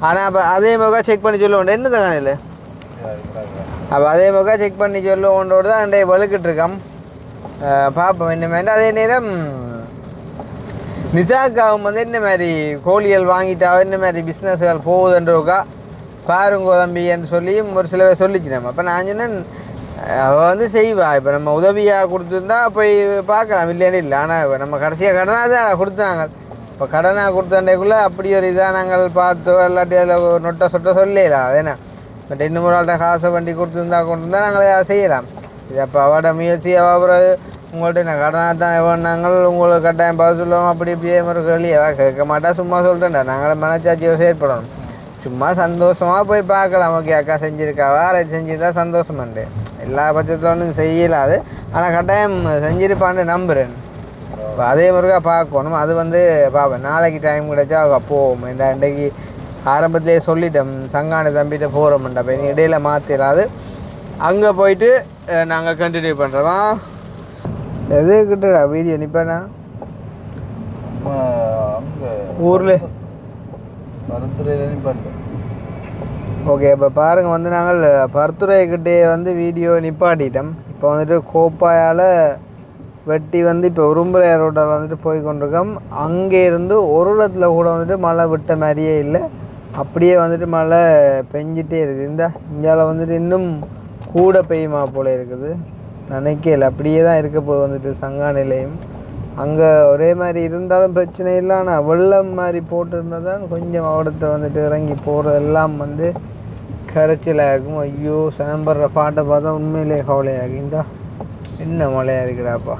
ஆனால் அப்போ அதே முகம் செக் பண்ணி சொல்ல வேண்டாம் என்ன தகானில் அப்போ அதே முகம் செக் பண்ணி சொல்ல ஒன்றோடு தான் அண்டைய வலுக்கிட்டுருக்கோம் பார்ப்போம் என்ன வேண்டாம் அதே நேரம் நிசாக்காவும் வந்து என்ன மாதிரி கோழிகள் வாங்கிட்டா என்ன மாதிரி பிஸ்னஸ்கள் போகுதுன்றக்கா பாருங்கோ தம்பி என்று சொல்லியும் ஒரு சில பேர் சொல்லிச்சு நம்ம அப்போ நான் சொன்னேன் அவள் வந்து செய்வா இப்போ நம்ம உதவியாக கொடுத்துருந்தா போய் பார்க்கலாம் இல்லைன்னு இல்லை ஆனால் நம்ம கடைசியாக கடனாக தான் கொடுத்தாங்க இப்போ கடனாக கொடுத்தாண்டேக்குள்ளே அப்படி ஒரு இதாக நாங்கள் பார்த்தோ இல்லாட்டி அதில் நொட்டை சொட்டை சொல்லலாம் அதேனா பட் இன்னும் ஒரு ஆள்கிட்ட காசை வண்டி கொடுத்துருந்தா கொண்டு இருந்தால் நாங்கள் அதை செய்யலாம் இது அப்போ அவட முயற்சி அப்புறம் உங்கள்கிட்ட நான் கடனாக தான் நாங்கள் உங்களுக்கு கட்டாயம் பார்த்து சொல்லுவோம் அப்படி இப்படியே ஒரு கேள்வியா கேட்க மாட்டா சும்மா சொல்கிறேன்டா நாங்கள் மனச்சாட்சியை செயற்படணும் சும்மா சந்தோஷமாக போய் பார்க்கலாம் ஓகே அக்கா செஞ்சுருக்காவா ரைட் செஞ்சுருந்தா சந்தோஷமாண்டு எல்லா பட்சத்தில் ஒன்றும் செய்யலாது ஆனால் கட்டாயம் செஞ்சிருப்பான்னு நம்புகிறேன் இப்போ அதே முருகா பார்க்கணும் அது வந்து பார்ப்பேன் நாளைக்கு டைம் கிடைச்சா போவோம் இந்த அன்றைக்கு ஆரம்பத்திலே சொல்லிட்டோம் சங்கான தம்பிகிட்ட போகிறோம்ண்டா இப்போ இடையில மாற்றிடாது அங்கே போயிட்டு நாங்கள் கண்டினியூ பண்ணுறோமா எது கிட்டடா வீடியோ நிற்பேண்ணா ஊரில் ஓகே இப்போ பாருங்கள் வந்து நாங்கள் பருத்துறைக்கிட்டே வந்து வீடியோ நிப்பாட்டிட்டோம் இப்போ வந்துட்டு கோப்பாயால் வெட்டி வந்து இப்போ உரும்புரை ரோட்டால் வந்துட்டு போய் கொண்டிருக்கோம் அங்கே இருந்து ஒரு இடத்துல கூட வந்துட்டு மழை விட்ட மாதிரியே இல்லை அப்படியே வந்துட்டு மழை பெஞ்சிட்டே இருக்குது இந்தியாவில் வந்துட்டு இன்னும் கூட பெய்யுமா போல் இருக்குது நினைக்கல அப்படியே தான் இருக்க போது வந்துட்டு சங்கா நிலையம் அங்கே ஒரே மாதிரி இருந்தாலும் பிரச்சனை இல்லை ஆனால் வெள்ளம் மாதிரி போட்டுருந்தால் தான் கொஞ்சம் அவடத்தை வந்துட்டு இறங்கி போகிறதெல்லாம் வந்து கரைச்சலாக இருக்கும் ஐயோ சனம்படுற பாட்டை பார்த்தா உண்மையிலே கவலையாகும் இந்தா என்ன மழையாக இருக்குதாப்பா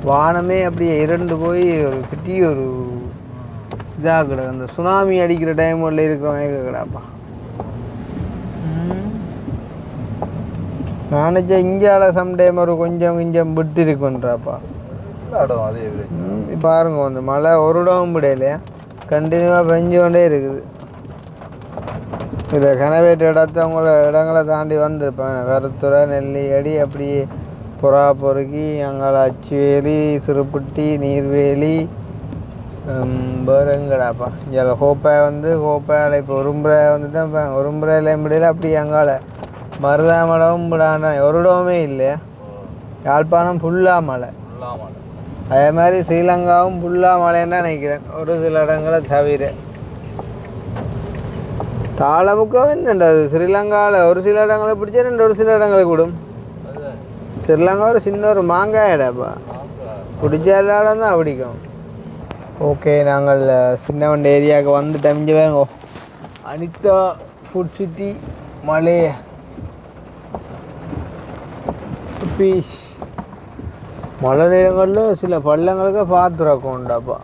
வானமே அப்படியே இரண்டு போய் ஒரு பெரிய ஒரு இதாக கிடக்கு அந்த சுனாமி அடிக்கிற டைமில் இருக்கிறவங்க கிடாப்பா நினச்சா இந்தியாவில் சம்டைம் ஒரு கொஞ்சம் விட்டு இருக்குன்றாப்பா பாருங்க அந்த மழை ஒரு இடமும் முடியலையா கண்டினியூவாக பெஞ்சு கொண்டே இருக்குது இதில் கனவேட்டு இடத்தவங்கள இடங்களை தாண்டி வந்திருப்பேன் வெறுத்துறை நெல்லியடி அப்படியே புறா பொறுக்கி அங்கால அச்சுவேலி சிறுப்புட்டி நீர்வேலி வேறுங்கடாப்பா இங்கே கோப்பை வந்து கோப்பையில் இப்போ உரும்புரை வந்துட்டேன் உரும்புரையில் முடியல அப்படி அங்கால மருதாமடமும் விடாண்டா ஒரு இடமே இல்லையா யாழ்ப்பாணம் ஃபுல்லாக மழை அதே மாதிரி ஸ்ரீலங்காவும் ஃபுல்லாக மழைன்னு தான் நினைக்கிறேன் ஒரு சில இடங்களை தவிர தாளமுக்கம் என்னண்டது ஸ்ரீலங்காவில் ஒரு சில இடங்களை பிடிச்சா ஒரு சில இடங்களை கூடும் ஸ்ரீலங்கா ஒரு சின்ன ஒரு மாங்காய் இடப்பா பிடிச்ச இடம் தான் பிடிக்கும் ஓகே நாங்கள் சின்னவண்ட ஏரியாவுக்கு வந்துட்டோம் இங்கே வேணுங்கோ அனிதா ஃபுட் சிட்டி மலே பீஸ் மழை நேரங்களில் சில பள்ளங்களுக்கு பார்த்துருக்கோண்டாப்பா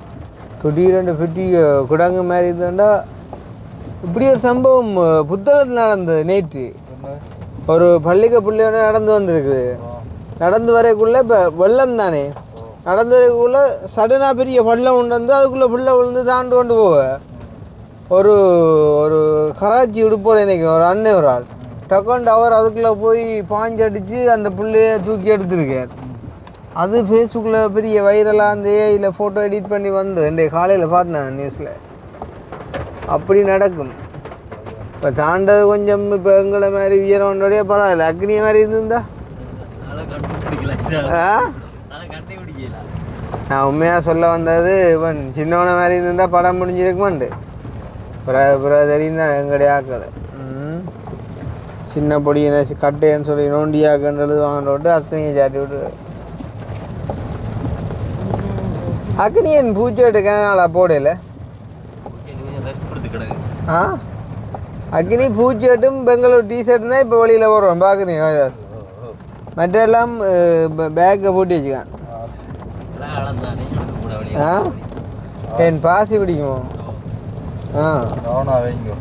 திடீரெண்டு பெட்டி குடங்கு மாதிரி இருந்தாண்டா இப்படி ஒரு சம்பவம் புத்தகத்தில் நடந்தது நேற்று ஒரு பள்ளிக்க பிள்ளையோட நடந்து வந்திருக்குது நடந்து வரக்குள்ளே இப்போ வெள்ளம் தானே நடந்து வரக்குள்ளே சடனாக பெரிய பள்ளம் உண்டு வந்து அதுக்குள்ளே பிள்ளை விழுந்து தாண்டு கொண்டு போவ ஒரு ஒரு கராச்சி உடுப்போட நினைக்கிறேன் ஒரு அண்ணன் ஒரு ஆள் டக்குண்டு அவர் அதுக்குள்ளே போய் பாஞ்சடிச்சு அந்த பிள்ளைய தூக்கி எடுத்துருக்கார் அது ஃபேஸ்புக்கில் பெரிய வைரலாக அந்த ஏஐயில் ஃபோட்டோ எடிட் பண்ணி வந்தது இந்த காலையில் பார்த்தேன் நியூஸில் அப்படி நடக்கும் இப்போ தாண்டது கொஞ்சம் இப்போ எங்களை மாதிரி உயரவனோடைய பரவாயில்ல அக்னி மாதிரி இருந்திருந்தா நான் உண்மையாக சொல்ல வந்தது இவன் சின்னவனை மாதிரி இருந்திருந்தால் படம் முடிஞ்சிருக்குமாண்டு பிறகு தெரியும் தான் எங்களுடைய ஆக்களை சின்ன பொடி என்ன கட்டைன்னு சொல்லி நோண்டியாக்குன்றது வாங்கிட்டு அக்னியை சாட்டி விட்டு அக்னியன் பூச்செட்டு கிணநாளா போடல ஆ அக்னி பூச்செட்டும் பெங்களூர் டிஷர்ட் தான் இப்போ வெளியில் போடுறோம் பார்க்குறீங்க வைதாஸ் மற்றெல்லாம் பேக்கை பூட்டி வச்சுக்கான் ஆ என் பாசி பிடிக்குமோ ஆ வைங்க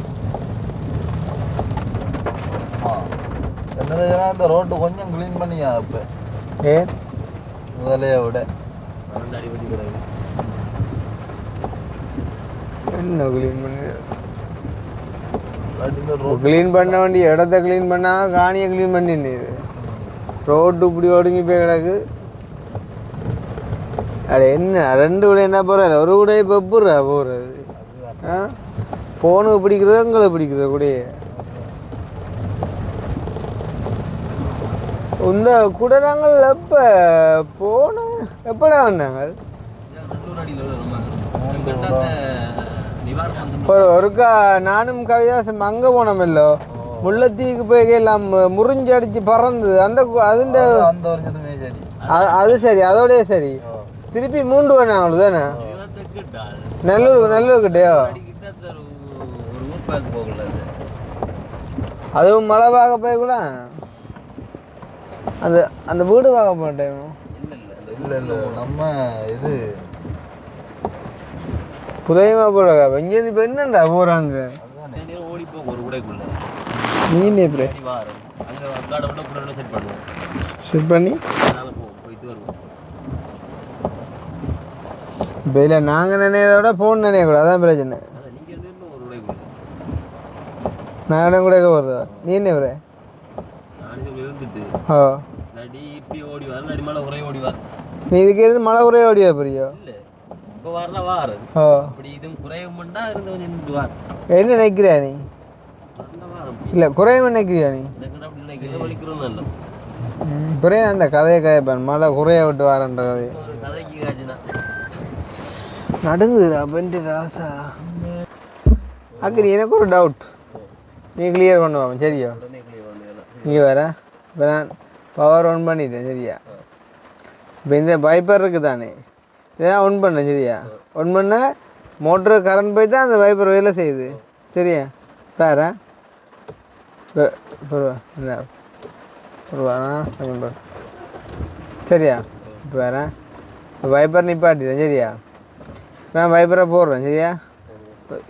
என்னது இந்த ரோட்டு கொஞ்சம் க்ளீன் பண்ணியா இப்போ ஏன் முதலையை விட என்ன க்ளீன் பண்ணி க்ளீன் பண்ண வேண்டிய இடத்த க்ளீன் பண்ணால் காணியை க்ளீன் பண்ணிடு ரோட்டு இப்படி ஒடுங்கி போய் கிடக்கு அது என்ன ரெண்டு கூட என்ன போகிற ஒரு கூட இப்போ எப்படா போகிறது ஆ ஃபோனுக்கு பிடிக்கிறதோ உங்களை பிடிக்கிறதோ கூடயே இந்த கூட நாங்கள் எப்போ போன எப்படா வந்தாங்க ஒருக்கா நானும் கவிதாசம் அங்கே போனோமில்லோ முல்லைத்தீவுக்கு போய் எல்லாம் முறிஞ்சடிச்சு பறந்தது அந்த அதுண்ட அது சரி அதோடய சரி திருப்பி மூண்டு வேணாம் தானே நல்லூர் கிட்டயோ ஒரு ஊர் பார்க்க போகல அதுவும் மழை பார்க்க போய் கூட அந்த அந்த வீடு பார்க்க போட்டேன். இல்லை நம்ம இது புதையமா போல இங்கேருந்து இப்போ என்னண்டா போகிறாங்க ஓடி போக ஒரு கூடைக்குள்ள நீ எப்படி வாரம் அங்கே அக்காட விட கூட செட் பண்ணுவோம். செட் பண்ணி நாங்கள் போயிட்டு வருவோம். இப்போ இல்லை நாங்கள் நினைக்கிறத விட ஃபோன் நினைக்கக்கூடாது, அதான் பிரச்சனை. அதான் நீங்கள் இன்னும் ஒரு கூடைக்குள்ள நான் கூட போகிறதா நீ என்ன விட நானும் இருந்துட்டு ஓ நடி இப்படி ஓடிவார் நடி மழை குறைய ஓடிவார். நீ இதுக்கு எது மழை குறைய ஓடியா பெரியோ? இல்லை இப்போ வரலாம் வாரு ஓ அப்படி இதுவும் குறையமுண்டா இருந்து கொஞ்சம் நின்று வார் என்ன நினைக்கிறியா நீ? இல்லை குறைய நினைக்கிறியா நீ? அப்படி நினைக்கிறத வலிக்கிறோம் நல்ல குறைய அந்த கதையை கதைப்பேன் மழை குறைய விட்டு வரன்ற கதையை ஒரு கதைக்கு காய்ச்சினா நடுங்குதுடா பெண்டு ராசா. அக்கடி எனக்கு ஒரு டவுட், நீ கிளியர் பண்ணுவாங்க சரியா? உடனே கிளியர் பண்ணுவேன். நீ வேற இப்போ நான் பவர் ஆன் பண்ணிட்டேன் சரியா? இப்போ இந்த வைப்பர் இருக்குது தானே, இதெல்லாம் ஒன் பண்ணேன் சரியா? ஒன் பண்ண மோட்ரு கரண்ட் போய் தான் அந்த வைப்பர் வேலை செய்யுது சரியா? பாரு இந்த ஒருவாண்ணா கொஞ்சம் பாரு சரியா? இப்போ வேற வைப்பர் நிப்பாட்டிட்டேன் சரியா? நான் வைப்பரை போடுறேன் சரியா?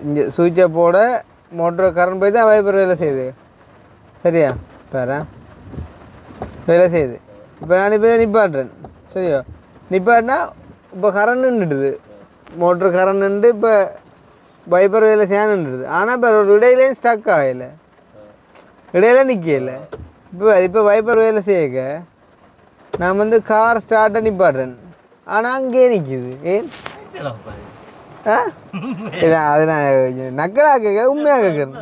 இங்கே சுவிட்சை போட மோட்ரு கரண்ட் போய் தான் வைப்பர் வேலை செய்யுது சரியா? பாரு வேலை செய்யுது. இப்போ நான் இப்போ நிப்பாட்டுறேன் சரியா? நிப்பாட்டினா இப்போ கரண்ட் நின்றுடுது, மோட்ரு கரண்ட் நின்று இப்போ வைப்பர் வேலை செய்ய நின்றுடுது. ஆனால் இப்போ ஒரு இடையிலையும் ஸ்டக் ஆகலை, இடையில நிற்கல. இப்போ வைப்பர் வேலை செய்யக்க நான் வந்து கார் ஸ்டார்ட்டை நிப்பாட்டுறேன், ஆனால் அங்கேயே நிற்கிது. ஏன் அது நான் நக்கலாக கேட்குறேன், உண்மையாக கேட்குறேன்.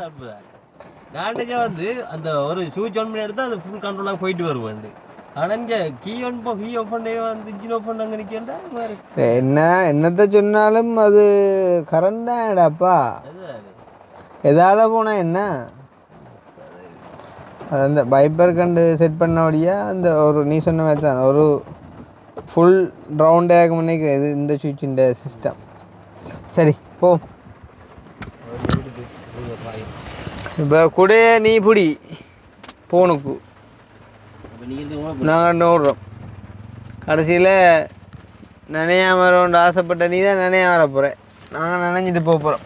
நான்டே வந்து அந்த ஒரு ஸ்விட்ச் ஆன் பண்ணி எடுத்தால் அது ஃபுல் கண்ட்ரோலாக போயிட்டு வருவேன். ஆனால் இங்கே கீ ஆஃப் பண்ணே வந்து இன்ஜின் ஆஃப் பண்ண அங்கே நிற்கேன்டா என்னத்தை சொன்னாலும் அது கரண்ட் தான்டாப்பா, எதால போனால் என்ன? அது அந்த வைப்பர் கண்டு செட் பண்ணபடியா அந்த ஒரு நீ சொன்ன மாதிரி தான் ஒரு ஃபுல் ரவுண்டாக முன்னைக்கு இது இந்த சுவிட்சின் சிஸ்டம். சரி போ. இப்போ கூடைய நீ பிடி போனுக்கு நாங்கள் நோடுறோம். கடைசியில் நனையாம வரணும்னு ஆசைப்பட்ட நீ தான் நனையா வர போகிறேன், நாங்கள் நனைஞ்சிட்டு போக போகிறோம்.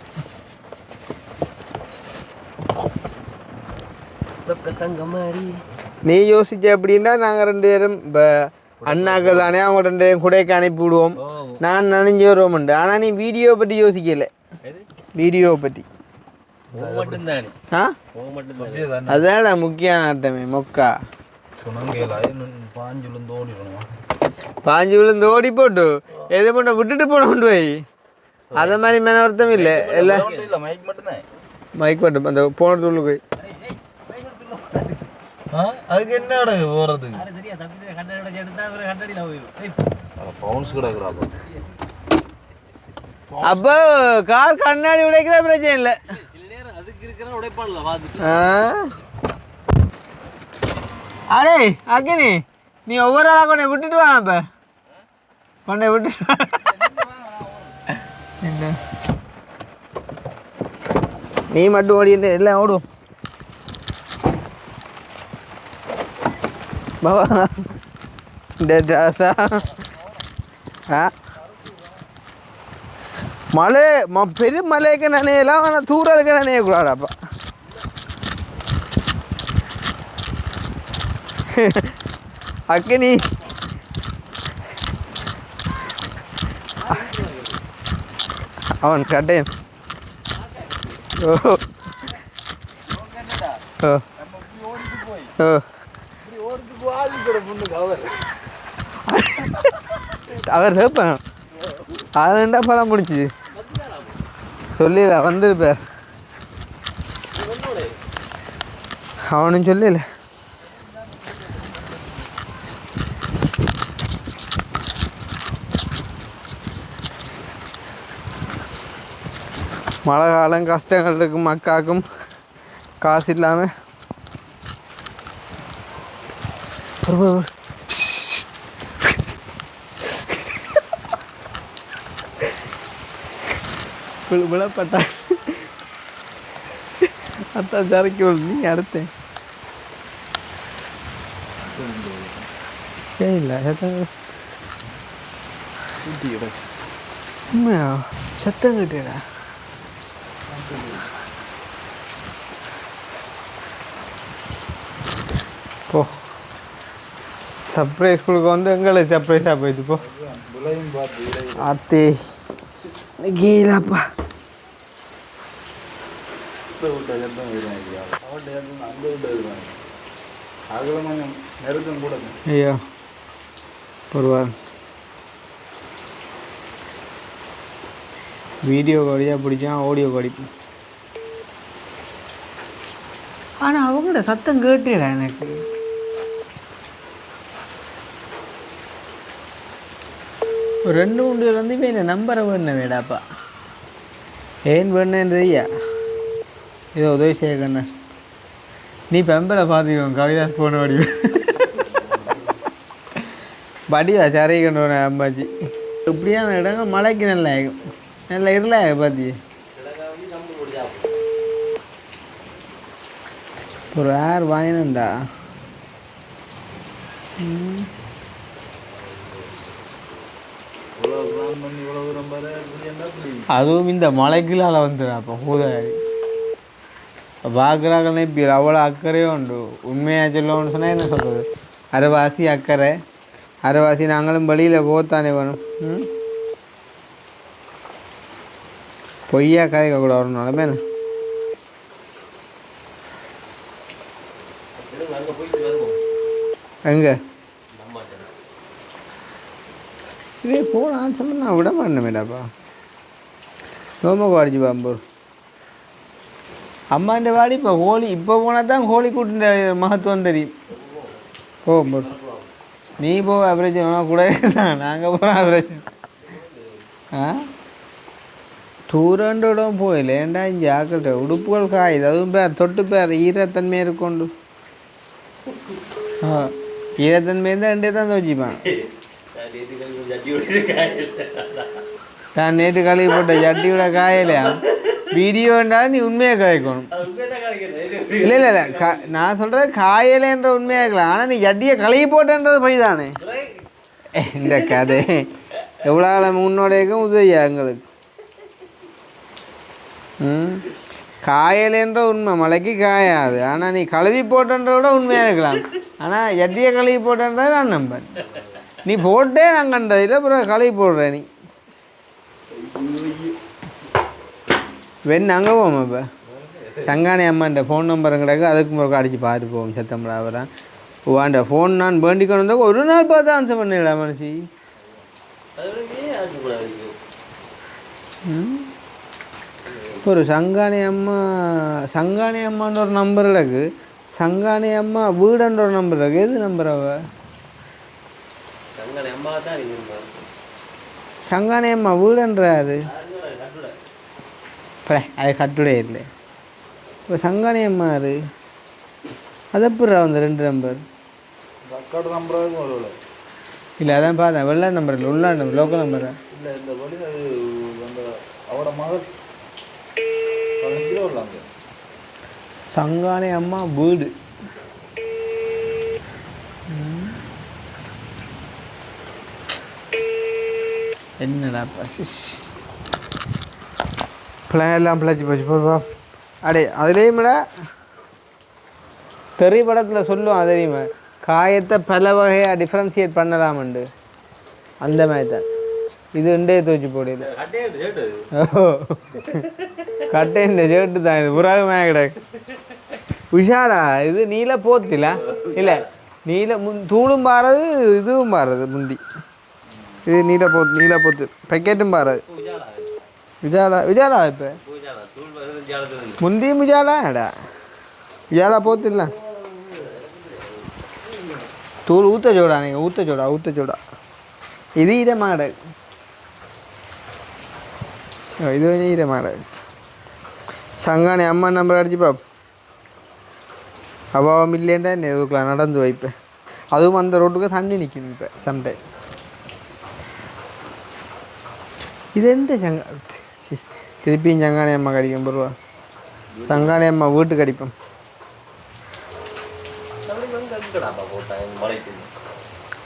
நீ யோசிச்ச அப்படின்னா நாங்கள் 2 பேரும் இப்போ அண்ணாக்கள் தானே, அவங்க 2 பேரும் கூடைக்கு அனுப்பி விடுவோம், நான் நனைஞ்சு வருவோம்ண்டு. ஆனால் நீ வீடியோ பற்றி யோசிக்கலை, வீடியோ பற்றி அதான் முக்கியமான ஆட்டமே மொக்கா. பாஞ்சு விழுந்து ஓடி போட்டு எது பண்ண விட்டுட்டு போன கொண்டு போய் அதை மாதிரி மேன வருத்தம் இல்லை. இல்லை மைக் மட்டும் அந்த போன தூள் போய் அதுக்கு என்ன போறது அப்போ கார் கண்ணாடி உடைக்கிற பிரச்சனை இல்லை. அடே அக்கினி நீ ஒவ்வொரு ஆளாக கொண்டே விட்டுட்டு வாங்க, இப்போ கொண்டே விட்டுட்டு நீ மட்டும் ஓடிட்டு எல்லாம் ஓடும் பாபா. இந்த ஜாசா மழை பெரிய மழைக்கு நனையலாம், ஆனால் தூரலுக்கு நனையக்கூடாதாப்பா. அக்கினி அவன் கட்டேன். ஓ ஓ ஓ அவர் கேட்பேன் அது ரெண்டா படம் முடிச்சு சொல்லிடல வந்துருப்பார், அவனும் சொல்லல. மழை காலம் கஷ்டங்கள் இருக்கும், மக்காக்கும் காசு இல்லாமல் விழப்பட்டா அத்தான் சரக்கு நீ அடுத்தேன் இல்லை உண்மையா சத்தம் கட்டிடா போ சர்ப்ரைஸ் கொடுக்க வந்து எங்களுக்கு சர்ப்ரைஸாக போயிடுச்சு போ ஆத்தே கீழப்பா ஐயோ ஒருவார் வீடியோ கோடியாக பிடிச்சா ஆடியோ கோடிப்போம் ஆனால் அவங்களோட சத்தம் கேட்டுடா எனக்கு ஒரு 2-3 வந்து இப்போ என்ன நம்பரை வேணும் வேடாப்பா ஏன் வேணுன்றது ஐயா ஏதோ உதவி செய்யக்கண்ணா நீ பெம்பரை பார்த்துக்கோ கவிதாஸ் போன வடிவு படிவா சரி கொண்டு வரேன் அம்பாச்சி இப்படியான இடங்கள் மழைக்கு நல்லா ஆகும் நல்லா இருளா பாத்தி ஒரு ஏர் வாங்கினண்டா அதுவும் இந்த மலைக்குள்ளால வந்துடும் அப்போ ஊதாரி பார்க்குறாங்கன்னே இப்போ அவ்வளோ அக்கறையும் உண்டு உண்மையாக சொல்லணும்னு சொன்னால் என்ன சொல்கிறது அரைவாசி அக்கறை அரைவாசி நாங்களும் வழியில் போத்தானே வேணும் பொய்யா கதைக்க கூட வரணும் நிலமே எங்கே இதே போனான்னு சொன்னால் நான் விட மாட்டேன்மேடாப்பா நோமக்கு வாடிச்சு பாம்பூர் அம்மாண்ட வாடி இப்போ ஹோலி இப்போ போனால் தான் ஹோலி கூட்டுன்ற மகத்துவம் தெரியும் போகும்போது நீ போ ஆவரேஜ் கூட தான் நாங்கள் போகிறோம் ஆவரேஜ் டூரண்டோடும் போயில ஏண்டா இங்கே ஆக்கள் உடுப்புகள் காயுது அதுவும் பேர் தொட்டு பேர் ஈரத்தன்மை இருக்கொண்டு ஈரத்தன்மை தான் ரெண்டே தான் துவச்சிப்பான் நான் நேற்று கழுவி போட்ட ஜட்டியோட காயலையா வீடியோண்டா நீ உண்மையாக காய்க்கணும் இல்லை இல்லை இல்லை நான் சொல்கிறது காயலைன்ற உண்மையாக இருக்கலாம் ஆனால் நீ ஜட்டியை கழுவி போட்டன்றது போய் தானே இந்த கதை எவ்வளோ முன்னோடையக்கும் உதவியா எங்களுக்கு காயலைன்ற உண்மை மலைக்கு காயாது ஆனால் நீ கழுவி போட்டன்ற விட உண்மையாக இருக்கலாம் ஆனால் ஜட்டியை கழுவி போட்டன்றது நான் நம்பேன் நீ போட்டே நான் கண்டதில்லை அப்புறம் கழுவி போடுற நீ அங்கே போவோம் இப்போ சங்கானி அம்மாண்ட ஃபோன் நம்பரும் கிடக்கு அதுக்கு முறை அடித்து பார்த்து போவோம் சத்தம்படா வரேன் உவாண்ட ஃபோன் நான் வேண்டிக்கொண்டு வந்தால் ஒரு நாள் பார்த்து ஆன்சர் பண்ணிடா மனுஷி ஒரு சங்கானி அம்மான்ற ஒரு நம்பர் கிடக்கு சங்கானி அம்மா வீடுன்ற ஒரு நம்பர் இருக்கு எது நம்பர் அவ சங்கானி அம்மா வீடுன்றாரு அது கட்டுடே இல்லை இப்போ சங்கானி அம்மா யாரு அது எப்படா வந்து 2 நம்பர் இல்லை அதான் பார்த்தேன் வெள்ளா நம்பர் இல்லை உள்ள நம்பர் லோக்கல் நம்பரா இல்லை இந்த வழி அந்த அவட மகள் சங்கானி அம்மா வீடு என்னடா பசிஸ் பிள்ளைங்க எல்லாம் பிள்ளைச்சி போச்சு போடுவா அடே அதுலேயுமேடா தெரிய படத்தில் சொல்லுவோம் அதையுமே காயத்தை பல வகையாக டிஃப்ரென்ஷியேட் பண்ணலாமண்டு அந்த மாதிரி தான் இது ரெண்டே துவச்சி போடல கட்டேன் சேட்டு தான் இது புறாகமாக கிடக்கு உஷாரா இது நீல போத்தில இல்லை நீல தூளும் பாறது இதுவும் பாறது முந்தி இது நீல போத்து பேக்கெட்டும் பாறது விஜாலா இப்போ முந்தியும் விஜாலாடா விஜாலா போத்து இல்லை தூள் ஊற்ற சோடா நீங்கள் ஊற்ற சோடா இது ஈரமாடு இது கொஞ்சம் ஈரமாடு சங்கானி அம்மா நம்பர் அடிச்சுப்பா அபாவம் இல்லைண்டா என்ன எதுக்கலாம் நடந்து வைப்பேன் அதுவும் அந்த ரோட்டுக்கு தண்ணி நிற்கும் இப்போ சம்டைம் இது எந்த திருப்பியும் சங்காணி அம்மா கடிக்கும் பொருவா சங்காணி அம்மா வீட்டுக்கு அடிப்போம்.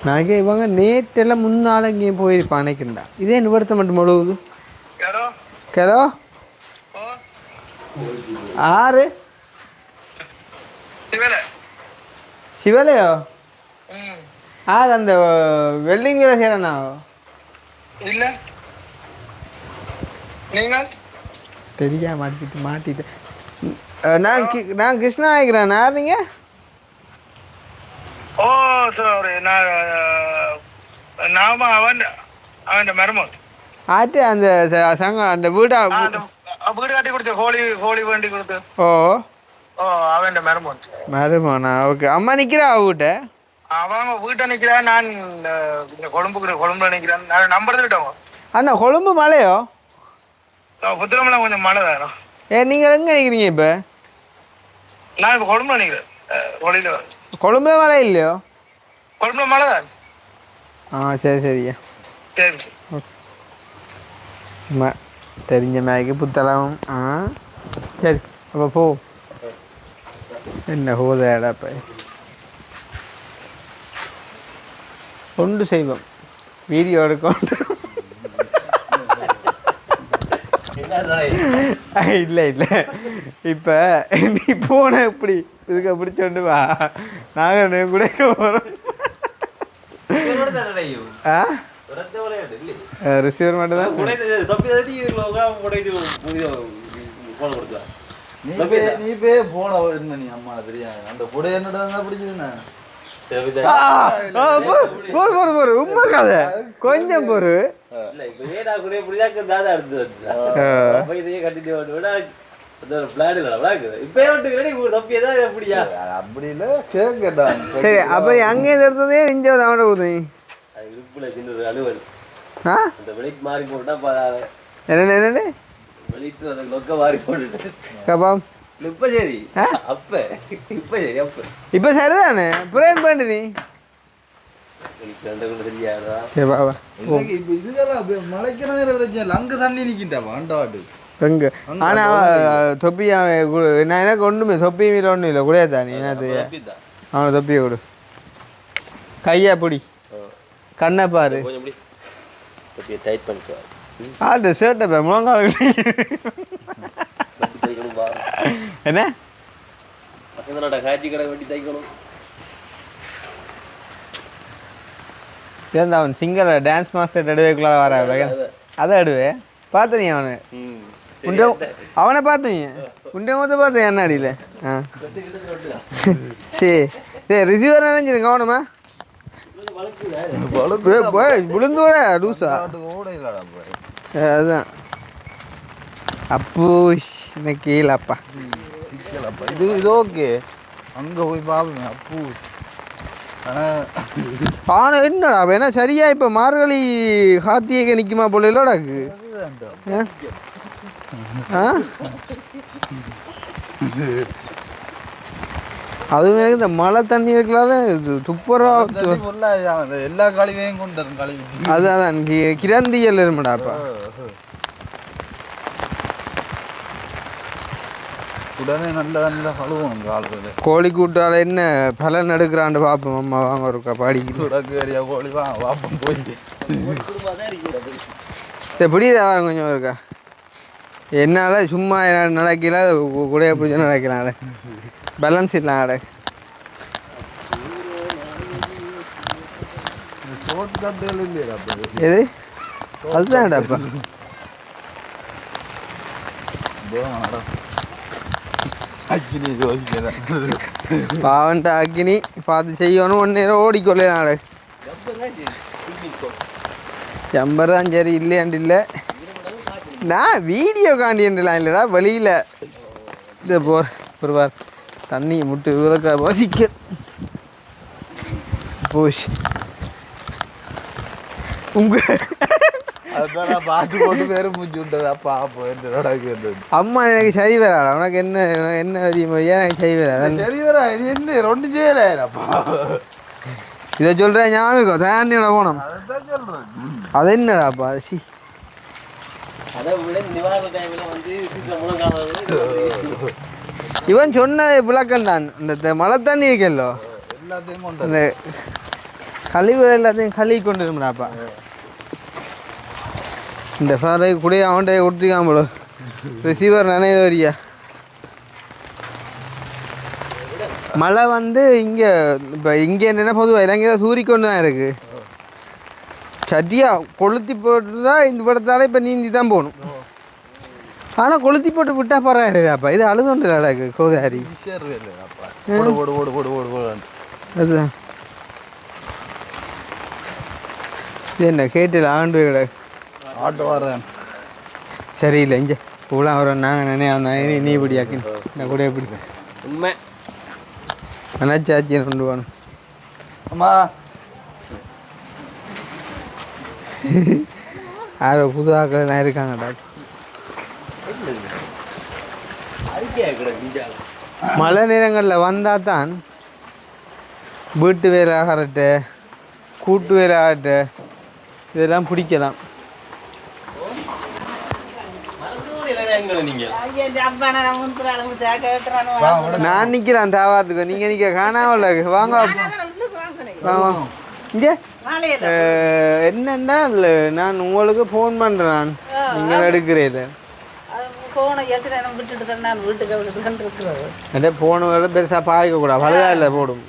நாளைக்கு இவங்க நேற்றெல்லாம் முன்னால இங்கேயும் போயிருப்பான் அன்னைக்குண்டா. இதே நிவர்த்த மட்டும் முழுவுது. ஹலோ ஆறு சிவலையோ ஆறு அந்த வெல்டிங் வேலை செய்யறேண்ணா இல்ல நீங்கள் தெரியா மாட்டிட்டு நான் கிருஷ்ணா ஆகிக்கிறேன். யார் நீங்க? ஓ சாரி நாம அவன் மருமன் ஆட்டு அந்த சங்கம் அந்த வீடா வீடு கட்டி கொடுத்து ஹோலி வேண்டி கொடுத்து. ஓ ஓ அவன் மருமன். மருமனா? ஓகே. அம்மா நிக்கிறா வீட்ட? அவங்க வீட்டை நிக்கிறான். நான் கொழும்புல நிக்கிறேன். நான் நம்பர் விட்டோம். அண்ணா கொழும்பு மலையோ? புத்திரமெல்லாம் கொஞ்சம் மழை தானோ. நீங்கள் எங்கே நிற்கிறீங்க இப்போ? நான் இப்போ கொழும்புல நிற்கிறேன். ஹோலியில் கொழும்புல மழை இல்லையோ? கொழும்புல மழை தான். சரி சரியா. சரி சும்மா தெரிஞ்ச மேய்க்கு புத்தளம். சரி அப்போ போ. என்ன ஹோதாடா இப்போ கொண்டு செய்வோம் வீடியோ எடுக்கும். இல்லை இல்லை இப்போ நீ போன எப்படி இதுக்கு பிடிச்சோண்டு வா. நாங்கள் கூட போகிறோம். ரிசீவர் மட்டும் தான். நீ போய் போன என்ன நீ அம்மா தெரியாது அந்த புடை என்னடா பிடிச்சிருந்தா பொறு உண்மை கதை கொஞ்சம் பொறு. சரி அப்ப அங்கே எடுத்ததே இங்க அவட கொடுத்தீங்க. என்ன இப்ப சரிதானே புரியன் பண்ணு நீ. அங்க தண்ணி நிக்கிட்டா வாண்டாடு எங்க ஆனா தொப்பி நான் எனக்கு ஒண்ணுமே தொப்பி மீல ஒண்ணும் இல்லை கூட தானே. என்னது அவனை தொப்பியை கொடு. கையா பிடி கண்ணை பாரு. ஆட்டு ஷர்ட்டை முழங்கால என்ன அவன் சிங்கர் டான்ஸ் மாஸ்டர் எடுவேக்குள்ள வர அதை எடுவே பார்த்த நீ அவனு அவனை பார்த்து நீ உண்டை மொத்தம் பார்த்து என்ன அடியில். சரி சரி ரிசீவர் நினைஞ்சிரு கவனமா விழுந்தோட லூசா அதுதான். அப்போ இன்னைக்கு இல்லப்பா இது இது ஓகே அங்கே போய் பாப்போமே அப்பூ. ஆனால் என்னடா ஏன்னா சரியா இப்போ மார்கழி கார்த்திகை நிற்குமா போல இல்லடாக்கு. அதுவே இந்த மழை தண்ணி இருக்கலாத துப்புரா எல்லா கழிவையும் கொண்டு வரும் கழிவு. அதான் கிரந்தியல் இருமாடாப்பா. உடனே நல்ல நல்ல கழுவும் காலத்தில். கோழி கூட்டால் என்ன பலன் எடுக்கிறான்னு பார்ப்போம். அம்மா வாங்க ஒருக்கா படிக்கிறியா கோழி வா வாப்பம் போயிட்டு புரியுதா கொஞ்சம் இருக்கா. என்னால் சும்மா நடக்கல கூட பிடிச்ச நடக்கலாம். பேலன்ஸ் இல்லை ஆட எது அதுதான்டாப்பா. பாவன்ட்ட அக்கினி பார்த்து செய்யணும். 1 நேரம் ஓடிக்கொள்ள நாடு சம்பர் தான் சரி இல்லையாண்டு இல்லை. நான் வீடியோ காண்டியன்லாம் இல்லைடா வெளியில் இது போவார் தண்ணி முட்டு விளக்க வசிக்க போஷ் அதான் பார்த்து கொண்டு பேர் மூச்சு விட்டதா பாப்போம். அம்மா எனக்கு சரி வராடா. உனக்கு என்ன என்ன தெரியுமா எனக்கு சரி வரா சரி வரா. இது என்ன ரெண்டு செய்யலாப்பா இதை சொல்கிறேன் ஞாபகம் தயாரியோட போனோம். அதான் சொல்கிறேன். அது என்னடாப்பா சி அதை விட நிவாரண டைம்ல வந்து சீக்கிரம் முழங்கால இவன் சொன்ன விளக்கம் தான் இந்த மழை தண்ணி இருக்கல்லோ எல்லாத்தையும் கொண்டு அந்த கழிவு எல்லாத்தையும் கழுவி கொண்டு இருமுடாப்பா இந்த பாறை கூட அவன்கிட்ட கொடுத்துக்காமலோ ரிசீவர் நினைவு வரியா மழை வந்து இங்கே இப்போ இங்கே என்னென்ன பொதுவாக இலங்கையில் சூறிக்கொண்டு தான் இருக்குது சட்டியாக கொளுத்தி போட்டு தான் இந்த படத்தால் இப்போ நீந்தி தான் போகணும் ஆனால் கொளுத்தி போட்டு விட்டா பரவாயில்லையாப்பா இது அழுதுண்டு நடக்கு கோதாரி ஓடு ஓடு ஓடு ஓடு ஓடு ஓடு அதுதான் இது என்ன கேட்டில் ஆண்டு கிடக்கு ஆட்டோ வரேன் சரியில்லை இங்கே பூலா வரோம் நாங்கள் நினைவு நீ இப்படியாக்கு நான் கூட எப்படி உண்மை அண்ணாச்சாச்சியை கொண்டு போகணும் அம்மா யாரோ புது ஆக்கள் இருக்காங்கடா மழை நேரங்களில் வந்தால் தான் வீட்டு வேலை ஆகட்டு கூட்டு வேலை ஆகட்டு இதெல்லாம் பிடிக்கலாம் நான் நிற்கிறேன் தாவாரத்துக்கு நீங்கள் நிற்க காணாமல வாங்க வாங்க இங்கே என்னன்னா நான் உங்களுக்கு ஃபோன் பண்ணுறேன் நீங்கள் எடுக்கிறீங்க போன ஏற்கனவே நம்ம விட்டுட்டு தான் நான் வீட்டுக்கு விட்டுட்டு இருக்கிறது அதே போன வேலை பெருசாக பாய்க்கக்கூடாது பழுதா இல்லை போடும்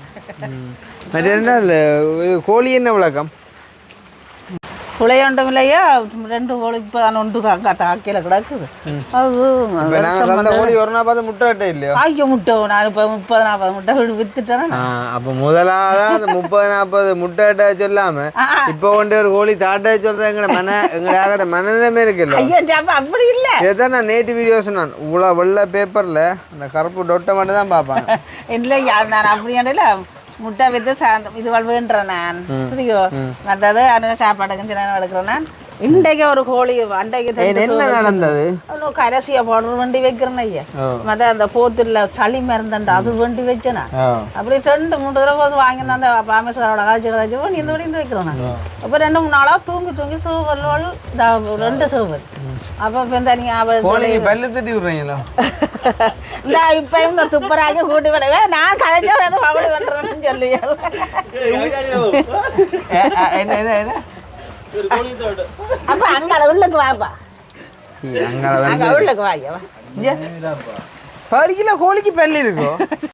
மற்ற என்ன இல்லை கோழி என்ன விளக்கம் புளையொண்டும் இல்லையா 2 கோழி இப்போ தான் ஒன்று தாக்கியில் கிடக்குது அது இப்போ நாங்கள் அந்த கோழி ஒரு நாள் பார்த்து முட்டை அட்டை இல்லையோ காய்க்க முட்டை நான் இப்போ 30-40 முட்டை விற்றுட்டேன் அப்போ முதலாவது அந்த 30-40 முட்டை அட்டை சொல்லாமல் இப்போ கொண்டு ஒரு கோழி தாட்டை சொல்கிறேன் எங்களோட மனநிலைமை இருக்குல்ல ஐயோ அப்படி இல்லை இதான் நான் நேற்று வீடியோ சொன்னான் இவ்வளோ வெள்ளை பேப்பரில் அந்த கருப்பு டொட்டை மட்டும் தான் பார்ப்பாங்க இல்லை நான் அப்படி இல்லை முட்டை வித்து இது வேண்டுறேன் நான் சரியோ மற்றது அந்த சாப்பாடு நான் எடுக்கிறேன் நான் இன்றைக்கு ஒரு கோழி அண்டைக்கு என்ன நடந்தது கரசியை போடுற வண்டி வைக்கிறேன் ஐயா மற்ற அந்த போத்துல சளி மருந்தண்டா அது வண்டி வச்சேனா அப்படி 2-3 தடவை வாங்கினா அந்த பாமேஸ்வரோட காய்ச்சி பண்ணி இந்த வண்டி வைக்கிறோம் நான் அப்போ 2-3 நாளாக தூங்கி சூவல் 2 சூவல் அப்போ இப்போ தனியாக பல்லு தட்டி விடுறீங்களா இந்த இப்போ இந்த துப்பராக கூட்டி விடவே நான் கலைச்சா வந்து பகடி பண்ணுறேன்னு சொல்லுவேன் என்ன அப்போ அங்கே உள்ளுக்கு வாப்பா அங்கே உள்ளுக்கு வாங்க படிக்கல கோழிக்கு பல்லு இருக்கும்